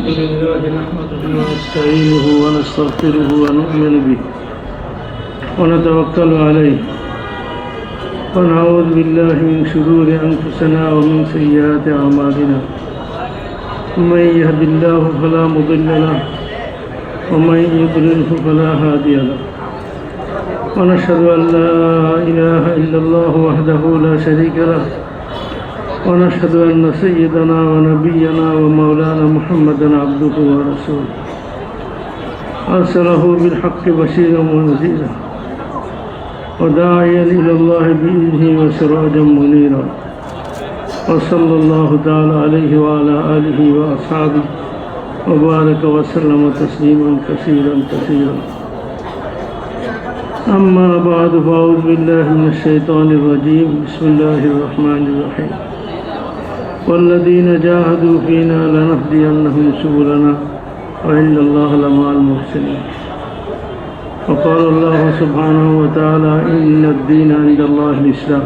الحمد لله نحمده ونستعينه ونستغفره ونؤمن به ونتوكل عليه ونعوذ بالله من شرور أنفسنا ومن سيئات أعمالنا من يهد الله فلا مضل له ومن يضلله فلا هادي له ونشهد أن لا إله إلا الله وحده لا شريك له ونشهد أن سيدنا ونبينا ومولانا محمدا عبده ورسوله أرسله بالحق بشيرا ونذيرا وداعيا إلى الله بإذنه وسراجا منيرا وصلى الله تعالى عليه وعلى آله وأصحابه وبارك وسلم تسليما كثيرا كثيرا أما بعد فأعوذ بالله من الشيطان الرجيم بسم الله الرحمن الرحيم والذين جاهدوا فينا لنهدينهم سبلنا وإن الله لمع المحسنين وقال الله سبحانه وتعالى إن الدين عند الله الإسلام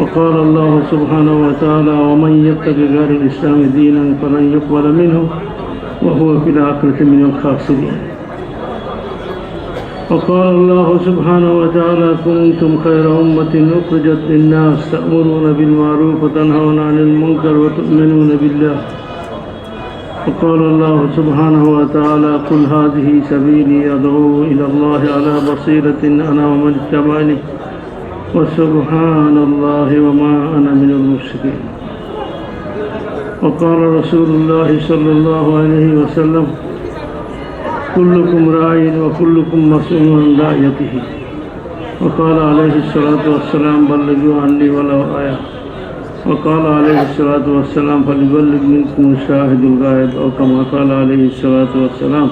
وقال الله سبحانه وتعالى ومن يتق غير الإسلام دينا فلن يقبل منه وهو في الآخرة من الخاسرين وقال الله سبحانه وتعالى كنتم خير أمة أخرجت للناس تأمرون بالمعروف وتنهون عن المنكر وتؤمنون بالله وقال الله سبحانه وتعالى قل هذه سبيلي أدعو إلى الله على بصيرة أنا ومن اتبعني وسبحان الله وما أنا من المشركين وقال رسول الله صلى الله عليه وسلم كلكم راع وكلكم مسؤول عن رعيته وقال عليه الصلاة والسلام بلغوا عني ولو آية وقال عليه الصلاة والسلام فليبلغ منكم الشاهد الغائب أو كما قال عليه الصلاة والسلام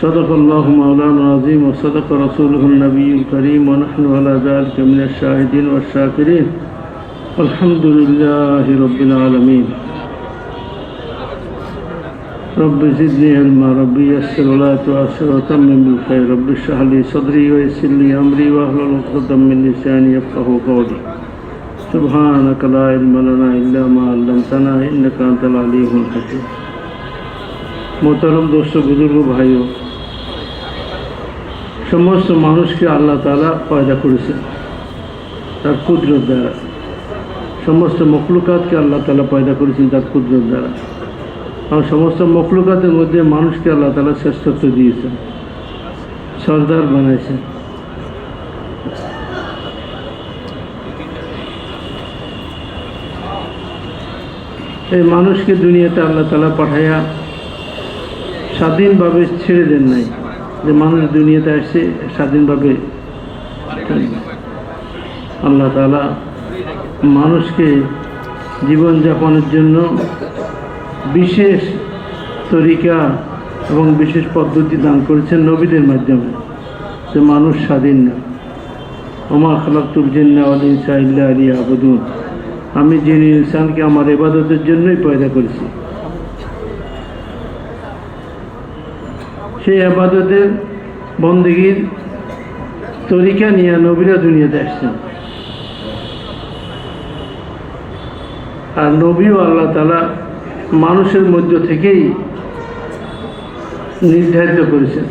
صدق الله مولانا العظيم وصدق رسوله النبي الكريم ونحن على ذلك من الشاهدين والشاكرين والحمد لله رب العالمين رب زدني علما رب يسر ولا تعسر وتمم بالخير رب اشرح لي صدري ويسر لي امري واحلل عقدة من لساني يفقهوا قولي سبحانك لا علم لنا الا ما علمتنا انك انت العليم الحكيم मोहतरम दोस्तों बुजुर्ग भाइयों समस्त মানুষকে আল্লাহ তাআলা পয়দা করেছেন তার কুদরত দ্বারা সমস্ত মখলুকাতকে আল্লাহ তাআলা পয়দা করেছেন তার কুদরত দ্বারা আর সমস্ত মখলুকাতের মধ্যে মানুষকে আল্লাহ তাআলা শ্রেষ্ঠত্ব দিয়েছেন সরদার বানাইছেন এই মানুষকে দুনিয়াতে আল্লাহ তাআলা পাঠাইয়া স্বাধীনভাবে ছেড়ে দেন নাই যে মানুষ দুনিয়াতে আসছে স্বাধীনভাবে আল্লাহ তাআলা মানুষকে জীবনযাপনের জন্য বিশেষ তরিকা এবং বিশেষ পদ্ধতি দান করেছেন নবীদের মাধ্যমে যে মানুষ স্বাধীন না ওমা খালাকতুল জিন্না ওয়াল ইনসা ইল্লা লিয়াবুদুন আমি জিন ইনসানকে আমার ইবাদতের জন্যই পয়দা করেছি সেই ইবাদতের বন্দেগীর তরিকা নিয়ে নবীরা দুনিয়াতে আসছেন আর নবীও আল্লাহ তাআলা মানুষের মধ্য থেকেই নির্ধারিত করেছেন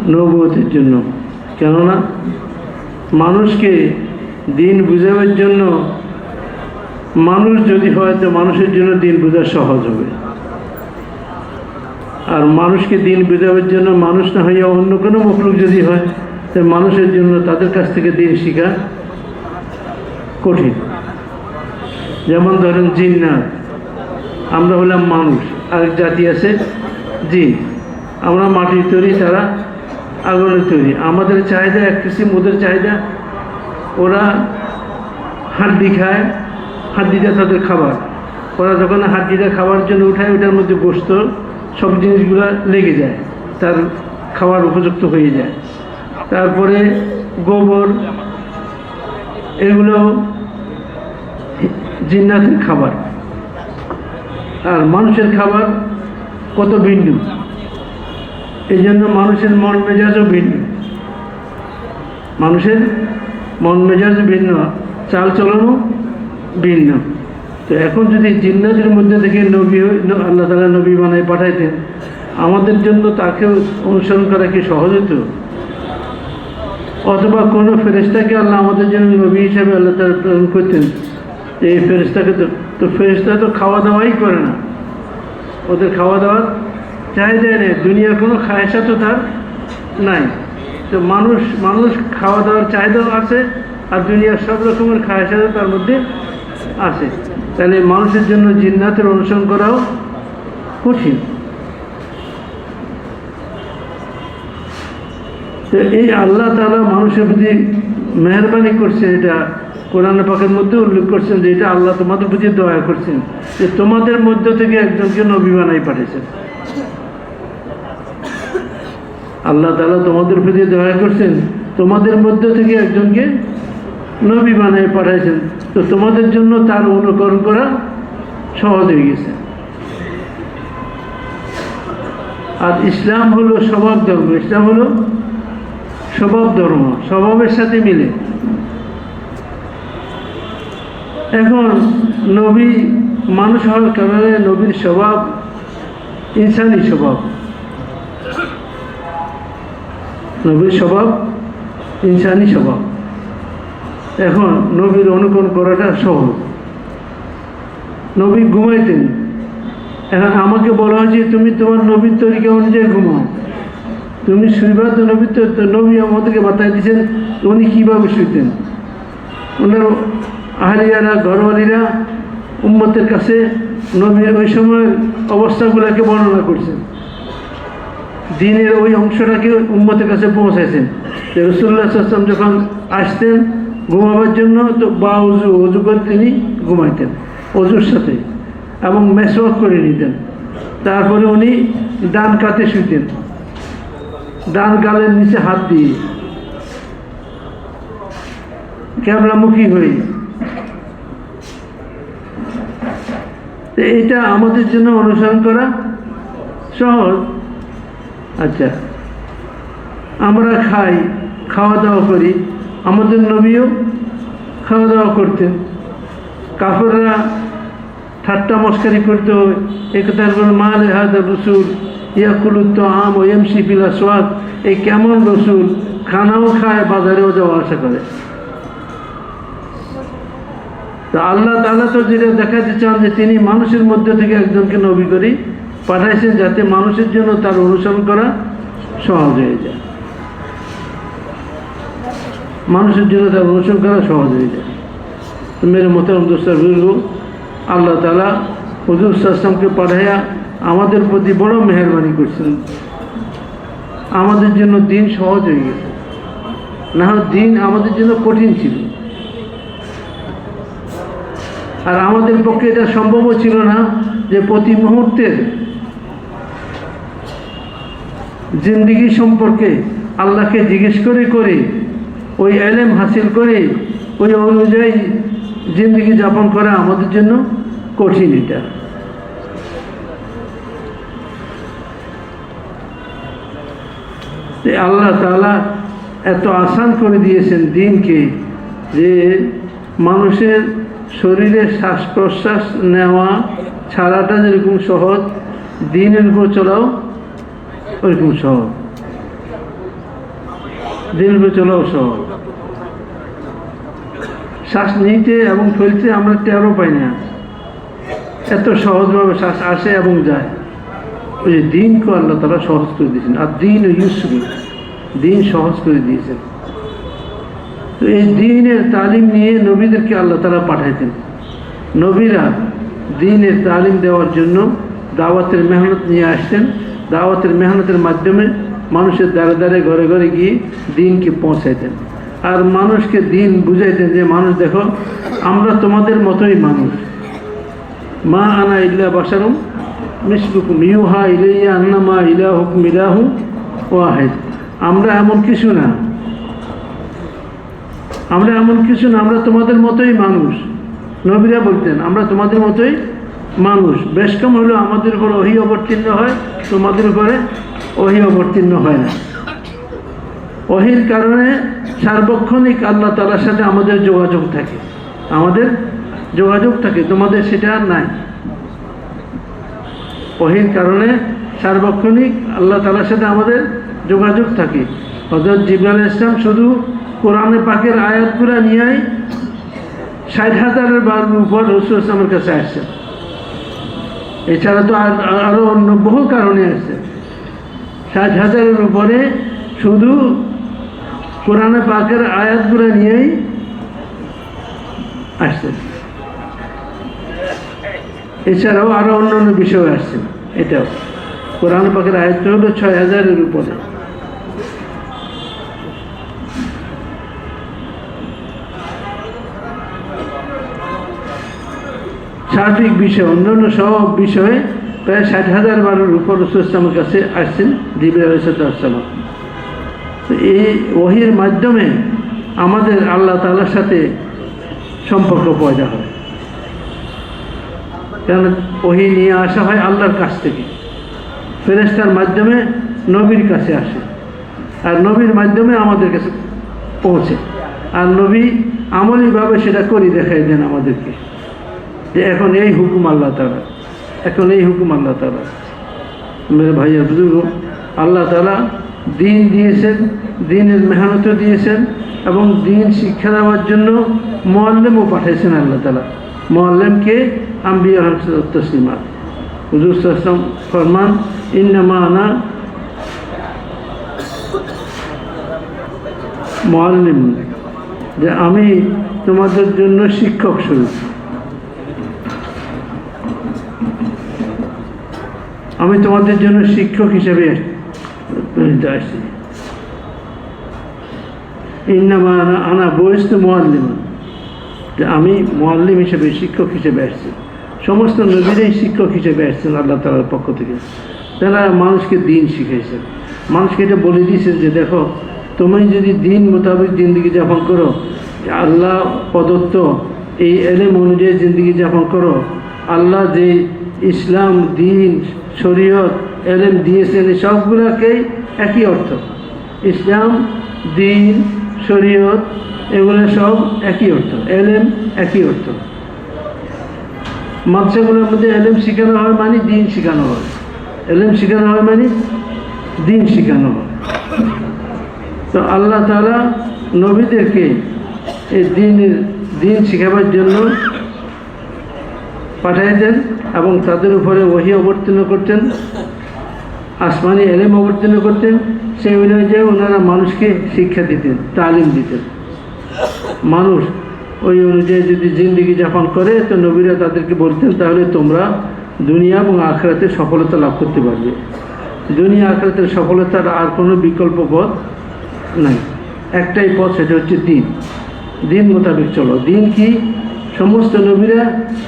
নবুয়তের জন্য কেননা মানুষকে দিন বুঝাবার জন্য মানুষ যদি হয় তো মানুষের জন্য দিন বোঝা সহজ হবে আর মানুষকে দিন বোঝাবার জন্য মানুষ না হইয়া অন্য কোনো মখলুক যদি হয় তো মানুষের জন্য তাদের কাছ থেকে দিন শেখা কঠিন যেমন ধরেন জিন্নাত আমরা হলাম মানুষ আরেক জাতি আছে জিন আমরা মাটির তৈরি তারা আগুনের তৈরি আমাদের চাহিদা এক কিসিম ওদের চাহিদা ওরা হাড্ডি খায় হাড্ডিটা তাদের খাবার ওরা যখন হাড্ডিটা খাওয়ার জন্য উঠায় ওটার মধ্যে গোশত সব জিনিসগুলো লেগে যায় তার খাওয়ার উপযুক্ত হয়ে যায় তারপরে গোবর এগুলো জিন্নাতের খাবার আর মানুষের খাবার কত ভিন্ন এই জন্য মানুষের মন মেজাজও ভিন্ন মানুষের মন মেজাজ ভিন্ন চাল চলনও ভিন্ন তো এখন যদি জিন্নাতের মধ্যে থেকে নবী আল্লাহ তাআলা নবী বানায় পাঠাইতেন, আমাদের জন্য তাকে অনুসরণ করা কি সহজ হতো? অথবা কোনো ফেরেশতাকে আল্লাহ আমাদের জন্য নবী হিসাবে আল্লাহ তাআলা প্রেরণ করতেন, এই ফেরেশতাকে তো ফেরেশতা তো খাওয়া দাওয়াই করে না, ওদের খাওয়া দাওয়ার চাহিদা নেই, দুনিয়ার কোনো খায়সা তো তার নাই। তো মানুষ খাওয়া দাওয়ার চাহিদাও আছে, আর দুনিয়ার সব রকমের খায়সা তার মধ্যে আছে। তাহলে মানুষের জন্য জিন্নাতের অনুসরণ করাও কঠিন। তো এই আল্লাহ তাআলা মানুষের প্রতি মেহরবানি করছেন, এটা কোরআন পাকের মধ্যে উল্লেখ করছেন যে এটা আল্লাহ তোমাদের প্রতি দয়া করছেন যে তোমাদের মধ্য থেকে একজনকে নবী বানাই পাঠিয়েছেন। আল্লাহ তাআলা তোমাদের প্রতি দয়া করছেন, তোমাদের মধ্য থেকে একজনকে নবী বানাই পাঠাইছেন, তো তোমাদের জন্য তার অনুকরণ করা সহজ হয়ে গেছে। আর ইসলাম হলো স্বভাব ধর্ম, ইসলাম হলো স্বভাব ধর্ম, স্বভাবের সাথে মিলে। এখন নবী মানুষ হওয়ার কারণে নবীর স্বভাব ইনসানি স্বভাব, নবীর স্বভাব ইনসানি স্বভাব। এখন নবীর অনুকরণ করাটা সহজ। নবী ঘুমাইতেন, এখন আমাকে বলা হয়েছে তুমি তোমার নবীর তরিকা অনুযায়ী ঘুমাও, তুমি শুইবা তো নবীর তো নবী আমাদেরকে বাতায় দিয়েছেন উনি কীভাবে শুইতেন। ওনার আহলিয়ারা ঘরওয়ালিরা উম্মতের কাছে নবীর ওই সময়ের অবস্থাগুলোকে বর্ণনা করছেন, দিনের ওই অংশটাকে উম্মতের কাছে পৌঁছাইছেন। রাসূলুল্লাহ সাল্লাল্লাহু আলাইহি ওয়াসাল্লাম যখন আসতেন ঘুমাবার জন্য, তো বা অজু করে তিনি ঘুমাইতেন অজুর সাথে, এবং মেসওয়াক করে নিতেন। তারপরে উনি ডান কাতে শুইতেন, ডান গালের নিচে হাত দিয়ে ক্যাবলামুখী হয়ে। এটা আমাদের জন্য অনুসরণ করা সহজ। আচ্ছা, আমরা খাই, খাওয়া দাওয়া করি, আমাদের নবীও খাওয়া দাওয়া করতেন। কাফেররা ঠাট্টা মস্কারি করতে হবে, একতার মাল হাদা রসুল ইয়াকুলুত আম ও এমসি ফিল আসওয়াক, এই কেমন রসুল, খানাও খায় বাজারেও যাওয়া আসা করে। তো আল্লাহ তাআলা তো যেটা দেখাতে চান যে তিনি মানুষের মধ্যে থেকে একজনকে নবী করে পাঠাইছেন যাতে মানুষের জন্য তার অনুসরণ করা সহজ হয়ে যায়, মানুষের জন্য তার অনুসরণ করা সহজ হয়ে যায়। তো মেরে মোহতারাম দোস্তার বুজুর্গ, আল্লাহ তাআলা হুজুর সাল্লাল্লাহু আলাইহি ওয়াসাল্লামকে পাঠাইয়া আমাদের প্রতি বড় মেহরবানি করছেন, আমাদের জন্য দিন সহজ হয়ে গেছে। না হয় দিন আমাদের জন্য কঠিন ছিল, আর আমাদের পক্ষে এটা সম্ভবও ছিল না যে প্রতি মুহূর্তের জিন্দেগি সম্পর্কে আল্লাহকে জিজ্ঞেস করে করে ওই ইলম হাসিল করে ওই অনুযায়ী জিন্দেগি যাপন করা আমাদের জন্য কঠিন। এটা আল্লাহ তাআলা এত আসান করে দিয়েছেন দিনকে যে মানুষের শরীরে শ্বাস প্রশ্বাস নেওয়া ছাড়াটা যেরকম সহজ, দিনের উপর চলাও ওইরকম সহজ, দিনের উপর চলাও সহজ। শ্বাস নিতে এবং ফেলতে আমরা টেরও পাই না, এত সহজভাবে শ্বাস আসে এবং যায়। ওই যে দিনকে আল্লাহ তাআলা সহজ করে দিয়েছেন, আর দিন ইউসর, দিন সহজ করে দিয়েছেন। তো এই দিনের তালিম নিয়ে নবীদেরকে আল্লাহ তাআলা পাঠাইতেন। নবীরা দিনের তালিম দেওয়ার জন্য দাওয়াতের মেহনত নিয়ে আসতেন, দাওয়াতের মেহনতের মাধ্যমে মানুষের দ্বারে দ্বারে ঘরে ঘরে গিয়ে দিনকে পৌঁছাইতেন, আর মানুষকে দিন বুঝাইতেন যে মানুষ দেখো আমরা তোমাদের মতোই মানুষ, মা আনা ইল্লা বাশারুম মিসলুকুম ইউহা ইলাইয়া আন্নামা ইলাহুকুম ইলাহু ওয়াহিদ। আমরা এমন কিছু না, আমরা এমন কিছু না, আমরা তোমাদের মতোই মানুষ। নবীরা বলতেন আমরা তোমাদের মতোই মানুষ, বেশ কম হলেও আমাদের উপর ওহী অবতীর্ণ হয়, তোমাদের উপরে ওহী অবতীর্ণ হয় না। ওহীর কারণে সার্বক্ষণিক আল্লাহ তাআলার সাথে আমাদের যোগাযোগ থাকে, আমাদের যোগাযোগ থাকে, তোমাদের সেটা আর নাই। ওহীর কারণে সার্বক্ষণিক আল্লাহ তাআলার সাথে আমাদের যোগাযোগ থাকে। হযরত জিবরাইল আলাইহিস সালাম শুধু কোরআনে পাকের আয়াতগুলো নিয়েই 60,000-এর উপর রাসূল সাল্লাল্লাহু আলাইহি ওয়াসাল্লামের কাছে আসছেন। এছাড়া তো আরও অন্য বহু কারণে আসছে। 60,000-এর উপরে শুধু কোরআনে পাকের আয়াতগুলো নিয়েই আসছে। এছাড়াও আরও অন্য অন্য বিষয় আসছে। এটাও কোরআন পাকের আয়াত হলো 6,000-এর উপরে। সার্বিক বিষয় অন্যান্য সব বিষয়ে প্রায় 60,000 বারের উপর রাসূল সাল্লাল্লাহু আলাইহি ওয়াসাল্লামের কাছে আসছেন জিবরাইল আলাইহিস সালাম। এই ওহীর মাধ্যমে আমাদের আল্লাহ তাআলার সাথে সম্পর্ক পয়দা হয়। কারণ ওহী নিয়ে আসা হয় আল্লাহর কাছ থেকে, ফেরেশতার মাধ্যমে নবীর কাছে আসে, আর নবীর মাধ্যমে আমাদের কাছে পৌঁছে, আর নবী আমলিভাবে সেটা করে দেখাই দেন আমাদেরকে যে এখন এই হুকুম আল্লাহ তাআলা, এখন এই হুকুম আল্লাহ তাআলা। মেরে ভাইয়া বুজুর্গ, আল্লাহ তাআলা দিন দিয়েছেন, দিনের মেহনতও দিয়েছেন, এবং দিন শিক্ষা দেওয়ার জন্য মুআল্লিমও পাঠিয়েছেন আল্লাহ তাআলা। মুআল্লিমকে আম্বিয়া হামসাত তাসলিমাত। হুজুর সাল্লাল্লাহু আলাইহি ওয়াসাল্লাম ফরমান, ইন্নামা আনা মুআল্লিম, যে আমি তোমাদের জন্য শিক্ষক স্বরূপ, আমি তোমাদের জন্য শিক্ষক হিসেবে আসছি। ইন্নামা আনা বুইস্তু মুআল্লিমান, যে আমি মুআল্লিম হিসেবে, শিক্ষক হিসেবে আসছি। সমস্ত নবীরাই শিক্ষক হিসেবে আসছেন আল্লাহ তাআলার পক্ষ থেকে। তারা মানুষকে দিন শিখাইছেন, মানুষকে এটা বলে দিয়েছেন যে দেখো, তুমি যদি দিন মোতাবেক জিন্দগি যাপন করো, আল্লাহ প্রদত্ত এই এলেম অনুযায়ী জিন্দগি যাপন করো, আল্লাহ যে ইসলাম, দিন, শরীয়ত, এলেম দিয়েছেন, এই সবগুলোকেই একই অর্থ। ইসলাম, দিন, শরীয়ত এগুলো সব একই অর্থ, এলেম একই অর্থ। মাদ্রাসাগুলোর মধ্যে এলেম শেখানো হয় মানে দিন শেখানো হয়, এলেম শেখানো হয় মানে দিন শেখানো হয়। তো আল্লাহ তাআলা নবীদেরকে এই দিন শেখাবার জন্য পাঠিয়ে দেন, এবং তাদের উপরে ওহী অবতীর্ণ করতেন, আসমানি এলেম অবতীর্ণ করতেন। সেই অনুযায়ী ওনারা মানুষকে শিক্ষা দিতেন, তালিম দিতেন। মানুষ ওই অনুযায়ী যদি জিন্দগি যাপন করে, তো নবীরা তাদেরকে বলতেন, তাহলে তোমরা দুনিয়া এবং আখিরাতে সফলতা লাভ করতে পারবে। দুনিয়া আখিরাতের সফলতার আর কোনো বিকল্প পথ নাই, একটাই পথ, সেটা হচ্ছে দিন। দিন মোতাবেক চলো। দিন কি? সমস্ত নবীরা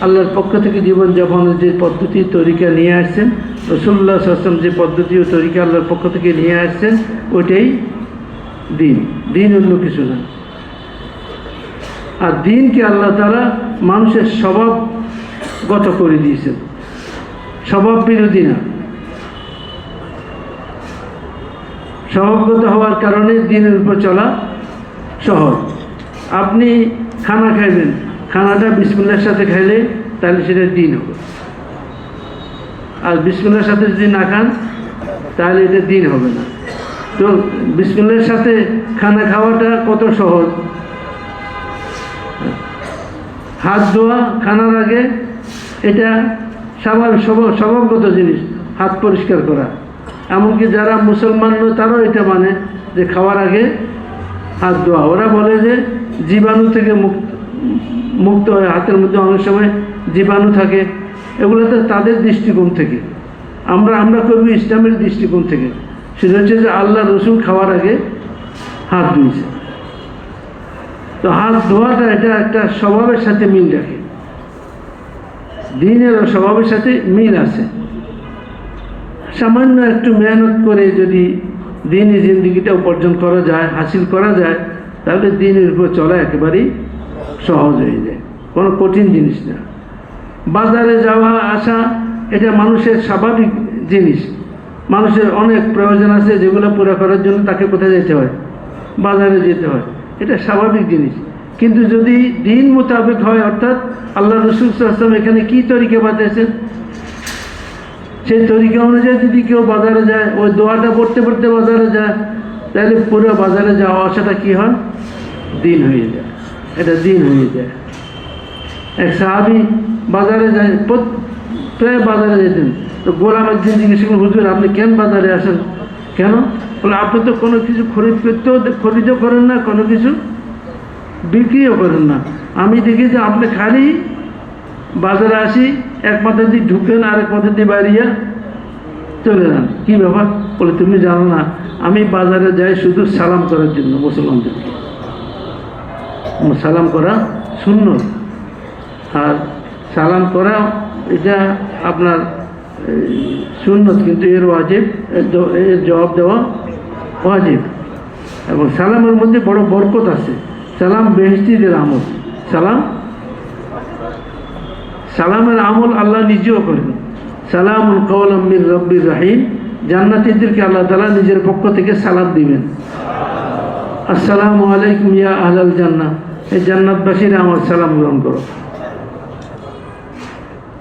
আল্লাহর পক্ষ থেকে জীবনযাপনের যে পদ্ধতি তরিকা নিয়ে আসছেন, রাসূলুল্লাহ সাল্লাল্লাহু আলাইহি ওয়াসাল্লাম যে পদ্ধতি ও তরিকা আল্লাহর পক্ষ থেকে নিয়ে আসছেন, ওইটাই দিন। দিন অন্য কিছু না। আর দিনকে আল্লাহ তাআলা মানুষের স্বভাবগত করে দিয়েছেন, স্বভাব বিরোধী না। স্বভাবগত হওয়ার কারণে দিনের উপর চলা সহজ। আপনি খানা খাইবেন, খানাটা বিসমিল্লাহর সাথে খাইলে তাহলে সেটা দিন হবে, আর বিসমিল্লাহর সাথে যদি না খান তাহলে এটা দিন হবে না। তো বিসমিল্লাহর সাথে খানা খাওয়াটা কত সহজ। হাত ধোয়া খানার আগে, এটা স্বভাবগত জিনিস, হাত পরিষ্কার করা। এমনকি যারা মুসলমান নয় তারাও এটা মানে যে খাওয়ার আগে হাত ধোয়া। ওরা বলে যে জীবাণু থেকে মুক্ত হয়, হাতের মধ্যে অনেক সময় জীবাণু থাকে। এগুলো তো তাদের দৃষ্টিকোণ থেকে। আমরা করবো ইসলামের দৃষ্টিকোণ থেকে। সেটা হচ্ছে যে আল্লাহ রসুল খাওয়ার আগে হাত ধুয়েছে। তো হাত ধোয়াটা এটা একটা স্বভাবের সাথে মিল রাখে, দিনের স্বভাবের সাথে মিল আছে। সামান্য একটু মেহনত করে যদি দিনই জিন্দগিটা উপার্জন করা যায়, হাসিল করা যায়, তাহলে দিনের উপর চলা একেবারেই সহজ হয়ে যায়, কোনো কঠিন জিনিস না। বাজারে যাওয়া আসা এটা মানুষের স্বাভাবিক জিনিস। মানুষের অনেক প্রয়োজন আছে যেগুলো পুরো করার জন্য তাকে কোথায় যেতে হয়? বাজারে যেতে হয়। এটা স্বাভাবিক জিনিস। কিন্তু যদি দিন মোতাবেক হয়, অর্থাৎ আল্লাহ রসুল সাল্লাল্লাহু আলাইহি ওয়াসাল্লাম এখানে কি তরিকা বাতাইছেন, সেই তরিকা অনুযায়ী যদি কেউ বাজারে যায়, ওই দোয়াটা পড়তে পড়তে বাজারে যায়, তাহলে পুরো বাজারে যাওয়া আসাটা কি হয়, দিন হয়ে যায়, এটা দিন হয়ে যায়। এক সাহাবী বাজারে যায়, প্রায় বাজারে যেতেন, তো গোলাম একদিন জিজ্ঞেস করলেন, হুজুর আপনি কেন বাজারে আসেন, কেন? বলে আপনি তো কোনো কিছু খরিদও করেন না, কোনো কিছু বিক্রিও করেন না, আমি দেখি যে আপনি খালি বাজারে আসি, এক মাথা দিয়ে ঢুকেন আর এক মাথা দিয়ে বাইরিয়া চলে যান, কী ব্যাপার? বলে তুমি জানো না, আমি বাজারে যাই শুধু সালাম করার জন্য মুসলমানদেরকে, সালাম করা সুন্নত, আর সালাম করা এটা আপনার সুন্নত, কিন্তু এর ওয়াজিব, এর জবাব দেওয়া ওয়াজিব। এবং সালামের মধ্যে বড় বরকত আছে। সালাম বেহেশতীদের আমল, সালামের আমল আল্লাহ নিজেও করেন। সালামুল কাওলাম মির রব্বির রাহিম, জান্নাতীদেরকে আল্লাহ তাআলা নিজের পক্ষ থেকে সালাম দিবেন, আসসালামু আলাইকুম ইয়া আহলাল জান্নাহ, এই জান্নাতবাসীরা আমার সালাম গ্রহণ করো।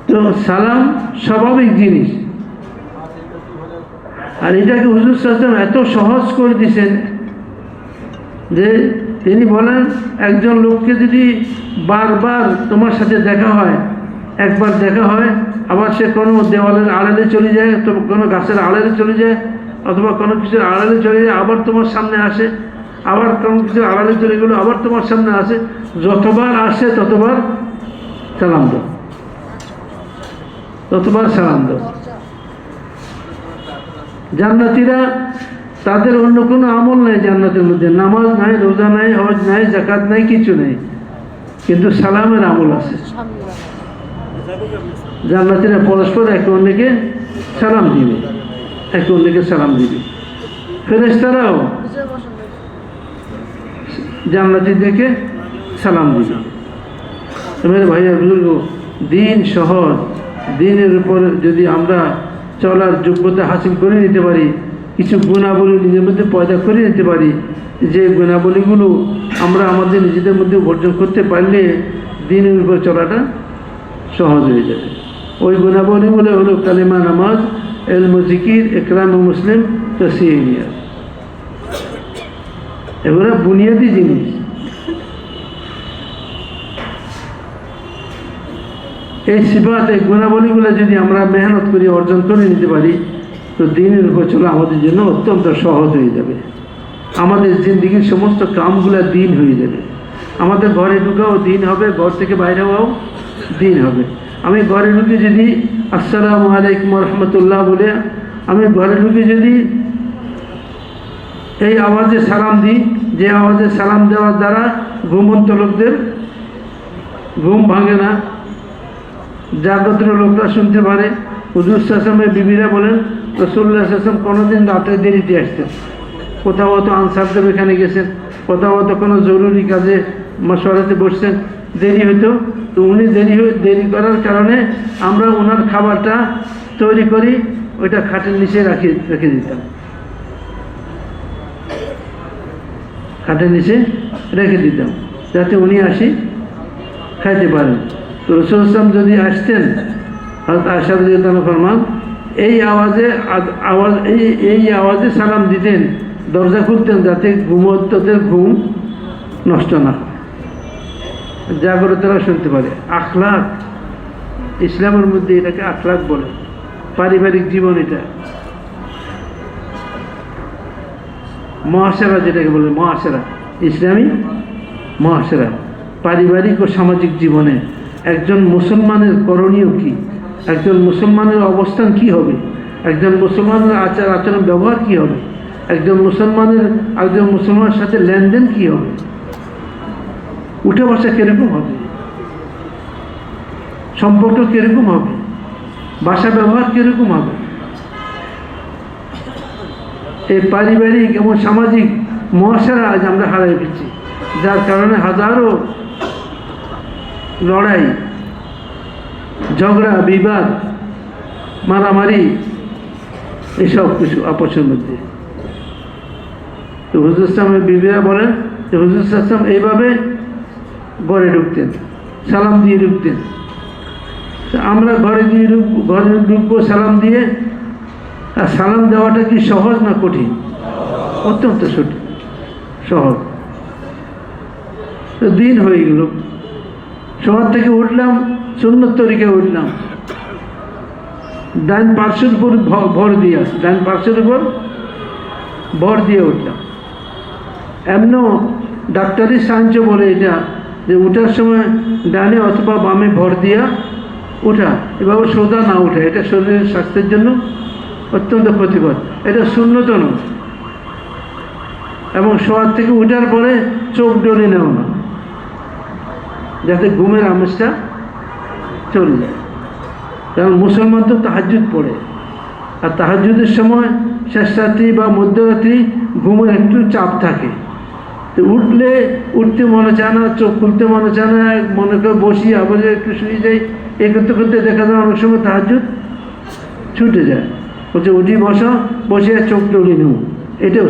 তো সালাম স্বাভাবিক জিনিস, আর এটাকে হুজুর সাল্লাল্লাহু আলাইহি ওয়াসাল্লাম এত সহজ করে দিয়েছেন যে তিনি বলেন, একজন লোককে যদি বারবার তোমার সাথে দেখা হয়, একবার দেখা হয়, আবার সে কোনো দেওয়ালের আড়ালে চলে যায়, অথবা কোনো গাছের আড়ালে চলে যায়, অথবা কোনো কিছুর আড়ালে চলে যায়, আবার তোমার সামনে আসে, আবার কোনো কিছুর আড়ালে চলে গেলো, আবার তোমার সামনে আসে, যতবার আসে ততবার সালাম দাও, ততবার সালাম দাও। জান্নাতীরা, তাদের অন্য কোনো আমল নাই জান্নাতের মধ্যে, নামাজ নাই, রোজা নাই, হজ নাই, যাকাত নাই, কিছু নেই, কিন্তু সালামের আমল আছে। জান্নাতীরা পরস্পর একে অন্যকে সালাম দিবে, একে অন্যকে সালাম দিবে। ফেরেশতারাও জান্নাতীদেরকে সালাম দিবে। মেরে ভাইয়া বুজুর্গ, দিন সহজ, দিনের উপর যদি আমরা চলার যোগ্যতা হাসিল করে নিতে পারি, কিছু গুণাবলী নিজের মধ্যে পয়দা করে নিতে পারি, যে গুণাবলীগুলো আমরা আমাদের নিজেদের মধ্যে অর্জন করতে পারলে দিনের উপর চলাটা সহজ হয়ে যাবে। ওই গুণাবলীগুলো হলো কালিমা, নামাজ, ইলম, জিকির, ইকরাম মুসলিম, তাসহিহ নিয়াত, এগুলো বুনিয়াদি জিনিস। এই সিফাত, এই গুণাবলীগুলো যদি আমরা মেহনত করি, অর্জন করে নিতে পারি, তো দিনের উপর চলা আমাদের জন্য অত্যন্ত সহজ হয়ে যাবে। আমাদের জিন্দিগির সমস্ত কামগুলা দিন হয়ে যাবে। আমাদের ঘরে ঢুকাও দিন হবে, ঘর থেকে বাইরে হওয়াও দিন হবে। আমি ঘরে ঢুকে যদি আসসালামু আলাইকুম রহমতুল্লাহ বলে আমি ঘরে ঢুকে যদি এই আওয়াজে সালাম দিই, যে আওয়াজে সালাম দেওয়ার দ্বারা ঘুমন্ত লোকদের ঘুম ভাঙে না, জাগ্রত লোকরা শুনতে পারে। হুজুর সাল্লাল্লাহু আলাইহি ওয়াসাল্লামের বিবিরা বলেন, রাসূলুল্লাহ সাল্লাল্লাহু আলাইহি ওয়াসাল্লাম কোনোদিন রাতে দেরিতে আসতেন, কোথাও হয়তো আনসারদের এখানে গেছেন, কোথাও হয়তো কোনো জরুরি কাজে মশওয়ারাতে বসছেন, দেরি হতো, তো উনি দেরি করার কারণে আমরা ওনার খাবারটা তৈরি করি, ওইটা খাটের নিচে রেখে দিতাম, খাটের নিচে রেখে দিতাম, যাতে উনি আসি খাইতে পারেন। তো রাসূল সাল্লাল্লাহু আলাইহি ওয়াসাল্লাম যদি আসতেন, হযরত আয়েশা রাদিয়াল্লাহু আনহা ফরমান, এই আওয়াজে সালাম দিতেন, দরজা খুলতেন, যাতে ঘুমন্তদের ঘুম নষ্ট না হয়, জাগ্রতরা শুনতে পারে। আখলাক, ইসলামের মধ্যে এটাকে আখলাক বলে, পারিবারিক জীবন, এটা মুআশারা, যেটাকে বলে মুআশারা, ইসলামী মুআশারা, পারিবারিক ও সামাজিক জীবনে একজন মুসলমানের করণীয় কি, একজন মুসলমানের অবস্থান কি হবে, একজন মুসলমানের আচার আচরণ ব্যবহার কি হবে, একজন মুসলমানের সাথে লেনদেন কি হবে, উঠে বসা কিরকম হবে, সম্পর্ক কিরকম হবে, ভাষা ব্যবহার কিরকম হবে, এই পারিবারিক এবং সামাজিক মুআশারা আজ আমরা হারিয়ে ফেলছি, যার কারণে হাজারো লড়াই, ঝগড়া, বিবাদ, মারামারি, এসব কিছু আপসের মধ্যে। তো হুজুর ইসলামের বিবিরা বলেন যে হুজুর ইসলাম এইভাবে ঘরে ঢুকতেন, সালাম দিয়ে ঢুকতেন। আমরা ঘরে ঢুকবো সালাম দিয়ে, আর সালাম দেওয়াটা কি সহজ না কঠিন? অত্যন্ত সহজ। তো দিন হয়ে গেল, শহর থেকে উঠলাম, সুন্নত তরিকায় উঠলাম, ডান পার্শ্বের উপর ভর দিয়ে, ডান পার্শ্বের উপর ভর দিয়ে উঠলাম। এমন ডাক্তারি সাহায্য বলে এটা, যে উঠার সময় ডানে অথবা বামে ভর দিয়া ওঠা, এভাবে সোজা না ওঠা, এটা শরীরের স্বাস্থ্যের জন্য অত্যন্ত ক্ষতিকর, এটা সুন্নত নয়। এবং শোয়ার থেকে উঠার পরে চোখ ডলে নেওয়া না, যাতে ঘুমের আমেজটা চলে যায়। কারণ মুসলমান তো তাহাজ্জুদ পড়ে, আর তাহাজ্জুদের সময় শেষ রাত্রি বা মধ্যরাত্রি ঘুমের একটু চাপ থাকে। তো উঠতে মনে চায় না, চোখ খুলতে মনে চায় না, মনে করে বসি আবার একটু শুয়ে যাই, এ করতে করতে দেখা যায় অনেক সময় তাহাজ্জুদ ছুটে যায়। বলছে উঠি বসে চোখ ডলি নেব, এটাও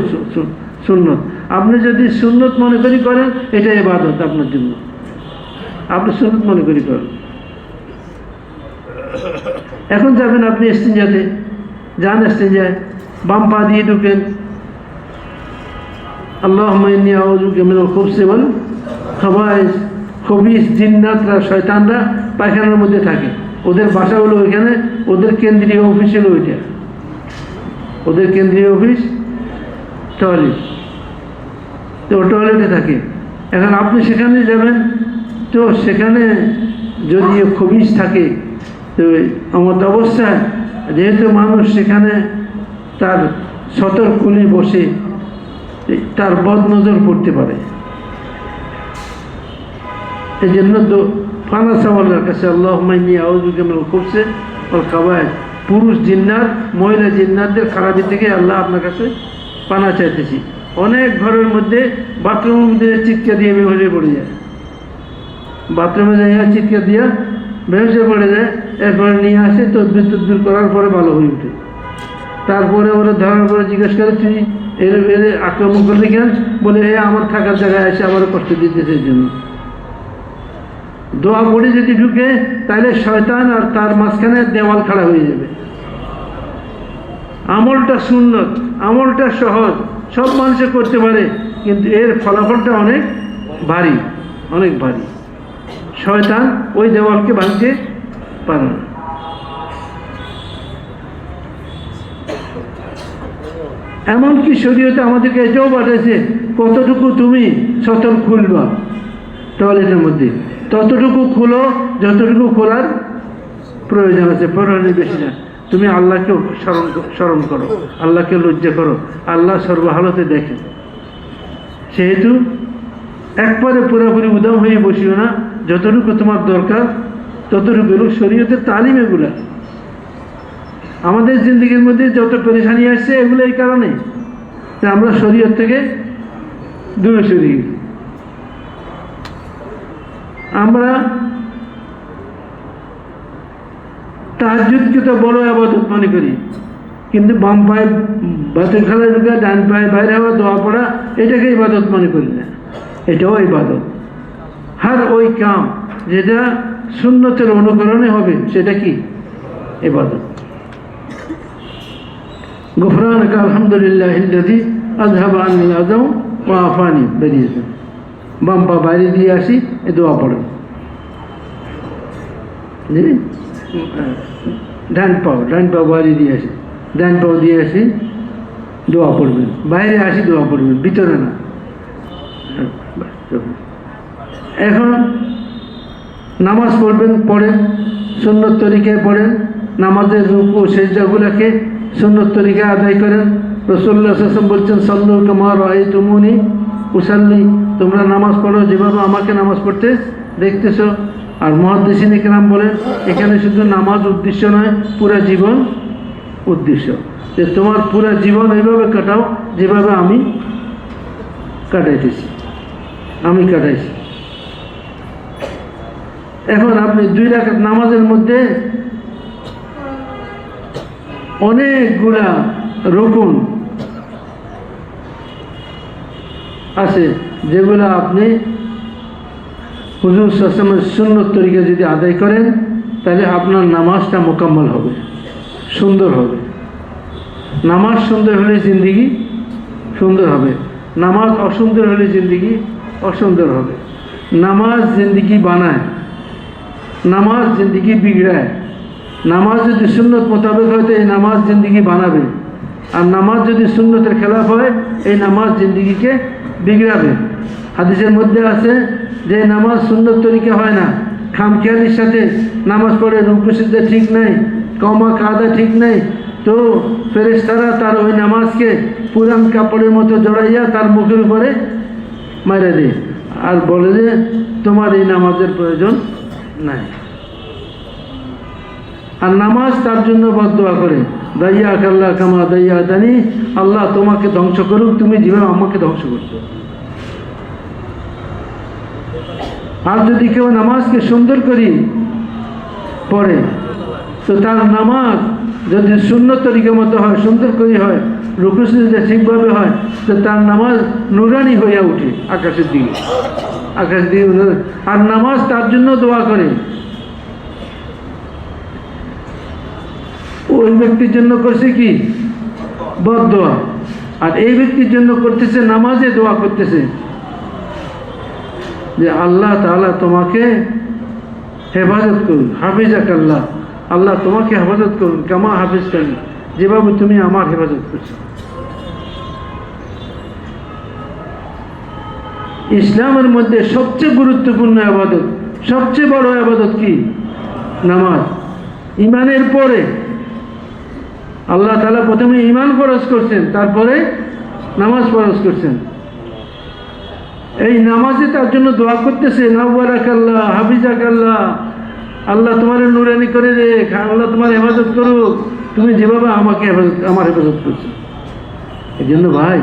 সুন্নত। আপনি যদি সুন্নত মনে করেন, এটা ইবাদত আপনার জন্য, আপনি সুন্নত মনে করেন। এখন যাবেন আপনি ইস্তিনজাতে, যান ইস্তিনজায়, বাম পা দিয়ে ঢুকেন, আল্লাহুম্মা ইন্নী আউযু বিকা মিনাল খুবুসি ওয়াল খাবায়েস। খবিস জিন্নাতরা, শয়তানরা পায়খানার মধ্যে থাকে, ওদের বাসা হলো ওইখানে, ওদের কেন্দ্রীয় অফিস হলো ওইটা, ওদের কেন্দ্রীয় অফিস টয়লেট, তো টয়লেটে থাকে। এখন আপনি সেখানে যাবেন, তো সেখানে যদি খবিস থাকে, তো আমার অবস্থায় যেহেতু মানুষ সেখানে তার সতর খুলে বসে, তার বদনজর পড়তে পারে। এই জন্য তো পানা চাওয়ার কাছে আল্লাহুম্মা ইন্নী আউযু বিকা মিনাল খুবুসি ওয়াল খাবায়েস, পুরুষ জিন্নাত মহিলা জিন্নাতদের খারাপি থেকে আল্লাহ আপনার কাছে পানা চাইতেছি। অনেক ঘরের মধ্যে বাথরুমের মধ্যে চিৎকার দিয়ে বেহুশ হয়ে পড়ে যায়, বাথরুমে যাইয়া চিৎকার দিয়া বেহুশ হয়ে পড়ে যায়, এরপরে নিয়ে আসে তদবির করার পরে ভালো হয়ে ওঠে। তারপরে ওরা ধরার পরে জিজ্ঞেস করে তুই এর আক্রমণ করলি কেন? বলে আমার থাকার জায়গায় এসে আবার কষ্ট দিতেছে এই জন্য। দোয়া পড়ে যদি ঢুকে, তাহলে শয়তান আর তার মাঝখানে দেওয়াল খাড়া হয়ে যাবে। আমলটা সুন্নত, আমলটা সহজ, সব মানুষে করতে পারে, কিন্তু এর ফলাফলটা অনেক ভারী, অনেক ভারী। শয়তান ওই দেওয়ালকে ভাঙতে পারে না। এমনকি শরীয়তে আমাদেরকে এটাও পাঠিয়েছে, কতটুকু তুমি সতর খুলবা টয়লেটের মধ্যে, ততটুকু খুলো যতটুকু খোলার প্রয়োজন আছে, প্রয়োজনের বেশি না। তুমি আল্লাহকে স্মরণ করো, আল্লাহকে লজ্জা করো, আল্লাহ সর্বহালতে দেখে। সেহেতু একবারে পুরোপুরি উদাম হয়ে বসিও না, যতটুকু তোমার দরকার ততটুকু। শরীয়তের তালিম এগুলা। আমাদের জিন্দগির মধ্যে যত পেরেশানি আসছে এগুলো এই কারণে যে আমরা শরীয়ত থেকে দূরে সরে গেছি। আমরা তাহাজ্জুদকে তো বড় ইবাদত মনে করি, কিন্তু বাম পায়ে বাতের খালায় ঢুকে ডান পায়ে বাইরে হওয়া, দোয়া পড়া, এটাকে ইবাদত মনে করি না। এটাও ইবাদত। হার ওই কাম যেটা সুন্নতের অনুকরণে হবে, সেটা কি ইবাদত। গুফরানাকা আলহামদুলিল্লাহিল্লাযী আযহাবা আন্নিল আযাম ওয়া আফানি, বেরিয়েছে। বাম পা বাইরে দিয়ে আসি, এ দোয়া পড়েন। ডান পাও বাইরে দিয়ে আসি, ডান পাও দিয়ে আসি, দোয়া পড়বেন। বাইরে আসি দোয়া পড়বেন, ভিতরে না। এখন নামাজ পড়েন, সুন্নত তরিকায় পড়েন। নামাজের রুকু সেজদাগুলোকে সুন্নত তরিকায় আদায় করেন। রাসূলুল্লাহ সাল্লাল্লাহু আলাইহি ওয়াসাল্লাম বলছেন, সাল্লু কামা রাআইতুমুনি উসাল্লি, তোমরা নামাজ পড়ো যেভাবে আমাকে নামাজ পড়তে দেখতেছো। আর মুহাদ্দিসিন ইকরাম বলেন, এখানে শুধু নামাজ উদ্দেশ্য নয়, পুরা জীবন উদ্দেশ্য, যে তোমার পুরা জীবন এইভাবে কাটাও যেভাবে আমি কাটাইছি। এখন আপনি 2 রাকাত নামাজের মধ্যে অনেকগুলা রুকুন আছে, যেগুলো আপনি হুজুর সাল্লাল্লাহু আলাইহি ওয়াসাল্লামের সুন্নত তরিকা যদি আদায় করেন তাহলে আপনার নামাজটা মোকাম্মল হবে, সুন্দর হবে। নামাজ সুন্দর হলে জিন্দিগি সুন্দর হবে, নামাজ অসুন্দর হলে জিন্দিগি অসুন্দর হবে। নামাজ জিন্দিগি বানায়, নামাজ জিন্দিগি বিগড়ায়। নামাজ যদি সুন্নত মোতাবেক হয় তো এই নামাজ জিন্দিগি বানাবে, আর নামাজ যদি সুন্নতের খেলাফ হয় এই নামাজ জিন্দিগিকে বিগড়াবে। হাদিসের মধ্যে আছে যে নামাজ সুন্নত তরিকা হয় না, খামখেয়ালির সাথে নামাজ পড়ে, রুকু সিজদা ঠিক নাই, কমা কাদা ঠিক নাই, তো ফেরেশতারা তার ওই নামাজকে পুরান কাপড়ের মতো জড়াইয়া তার মুখের উপরে মাইরা দেয় আর বলে যে তোমার এই নামাজের প্রয়োজন নাই। আর নামাজ তার জন্য বদদোয়া করে, দাইয়া আল্লাহ কামা দাইয়া দানি, আল্লাহ তোমাকে ধ্বংস করুক তুমি যেভাবে আমাকে ধ্বংস করছো। আর যদি কেউ নামাজকে সুন্দর করি পড়ে তো তার নামাজ যদি সুন্নত তরিকা মতো হয়, সুন্দর করে হয়, রুকু সিজদা ঠিকভাবে হয়, তো তার নামাজ নুরানি হইয়া উঠে আকাশের দিকে, আকাশ দিকে। আর নামাজ তার জন্য দোয়া করে, ওই ব্যক্তির জন্য করছে কি বদদোয়া, আর এই ব্যক্তির জন্য করতেছে নামাজে দোয়া করতেছে যে আল্লাহ তাআলা তোমাকে হেফাজত করুন, হাফিজাক আল্লাহ, আল্লাহ তোমাকে হেফাজত করুন, কামা হাফিজ করেন, যেভাবে তুমি আমার হেফাজত করছো। ইসলামের মধ্যে সবচেয়ে গুরুত্বপূর্ণ ইবাদত, সবচেয়ে বড় ইবাদত কি? নামাজ। ইমানের পরে আল্লাহ তাআলা প্রথমে ইমান ফরজ করছেন, তারপরে নামাজ ফরজ করছেন। এই নামাজে তার জন্য দোয়া করতেছে, নাওয়ারাক আল্লাহ, হাফিজাক আল্লাহ, আল্লাহ তোমার নুরানি করে রেখ, আল্লাহ তোমার হেফাজত করুক, তুমি যেভাবে আমাকে আমার হেফাজত করছো। এই জন্য ভাই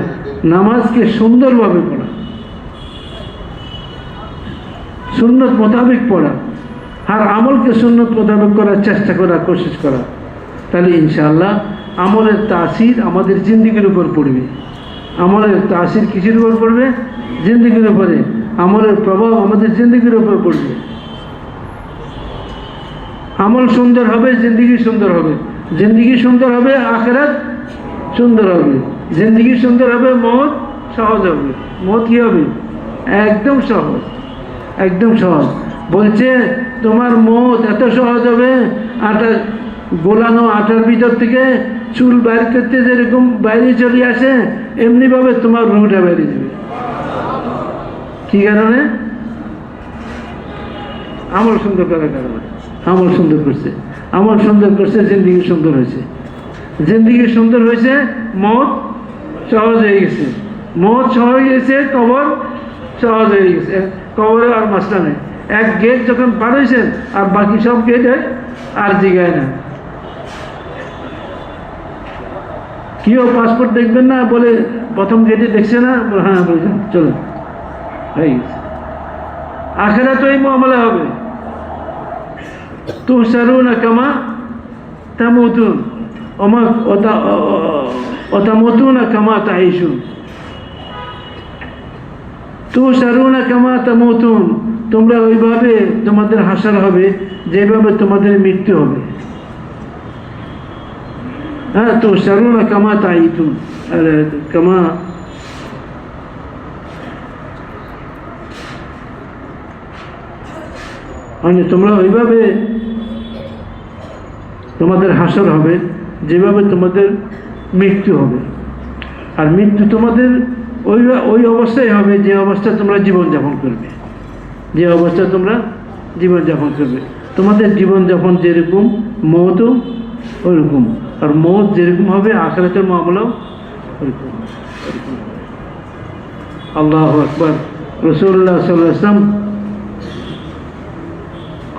নামাজকে সুন্দরভাবে পড়া, সুন্নত মোতাবেক পড়া, আর আমলকে সুন্নত মোতাবেক করার চেষ্টা করা, কোশিশ করা, তাহলে ইনশাআল্লাহ আমলের তাসির আমাদের জিন্দিগির উপর পড়বে। আমলের তাসির কিসের উপর পড়বে? জিন্দিগির উপরে। আমলের প্রভাব আমাদের জিন্দিগির উপর পড়বে। আমল সুন্দর হবে, জিন্দিগি সুন্দর হবে, জিন্দিগি সুন্দর হবে, আখিরাত সুন্দর হবে, জিন্দিগি সুন্দর হবে, মওত সহজ হবে। মওত কি হবে? একদম সহজ, একদম সহজ। বলছে তোমার মওত এত সহজ হবে, আটা গোলানো আটার ভিতর থেকে চুল বাইর করতে যেরকম বাইরে চলে আসে এমনিভাবে তোমার রুহটা বাইরে যাবে। কি কারণে? আমল সুন্দর করার কারণে। আমল সুন্দর করছে, আমল সুন্দর করছে, জিন্দিগি সুন্দর হয়েছে, জিন্দিগি সুন্দর হয়েছে, মওত সহজ হয়ে গেছে, মওত সহজ হয়ে গেছে, কবর সহজ হয়ে গেছে। কবরে আর মাসলা নেই, এক গেট যখন পার হয়েছেন আর বাকি সব গেট আর জিগায় না। কেউ পাসপোর্ট দেখবেন না বলে প্রথম গেটে দেখছে না, হ্যাঁ বলছেন চলো হয়ে গেছে। আখিরাত তো এই মামলা হবে, তুহশারুনা কামা তামুতুন ওয়া তামুতুনা কামা তাঈশুন। তুহশারুনা কামা তামুতুন, তোমরা ওইভাবে তোমাদের হাসর হবে যেভাবে তোমাদের মৃত্যু হবে। হ্যাঁ, তুহশারুনা কামা তাঈশুন, কামা মানে তোমরা ওইভাবে তোমাদের হাসর হবে যেভাবে তোমাদের মৃত্যু হবে। আর মৃত্যু তোমাদের ওই অবস্থায় হবে যে অবস্থা তোমরা জীবনযাপন করবে, যে অবস্থা তোমরা জীবনযাপন করবে। তোমাদের জীবনযাপন যেরকম মওতও ওইরকম, আর মওত যেরকম হবে আখিরাতের মামলাও ওইরকম। আল্লাহু আকবার। রাসূলুল্লাহ সাল্লাল্লাহু আলাইহি ওয়াসাল্লাম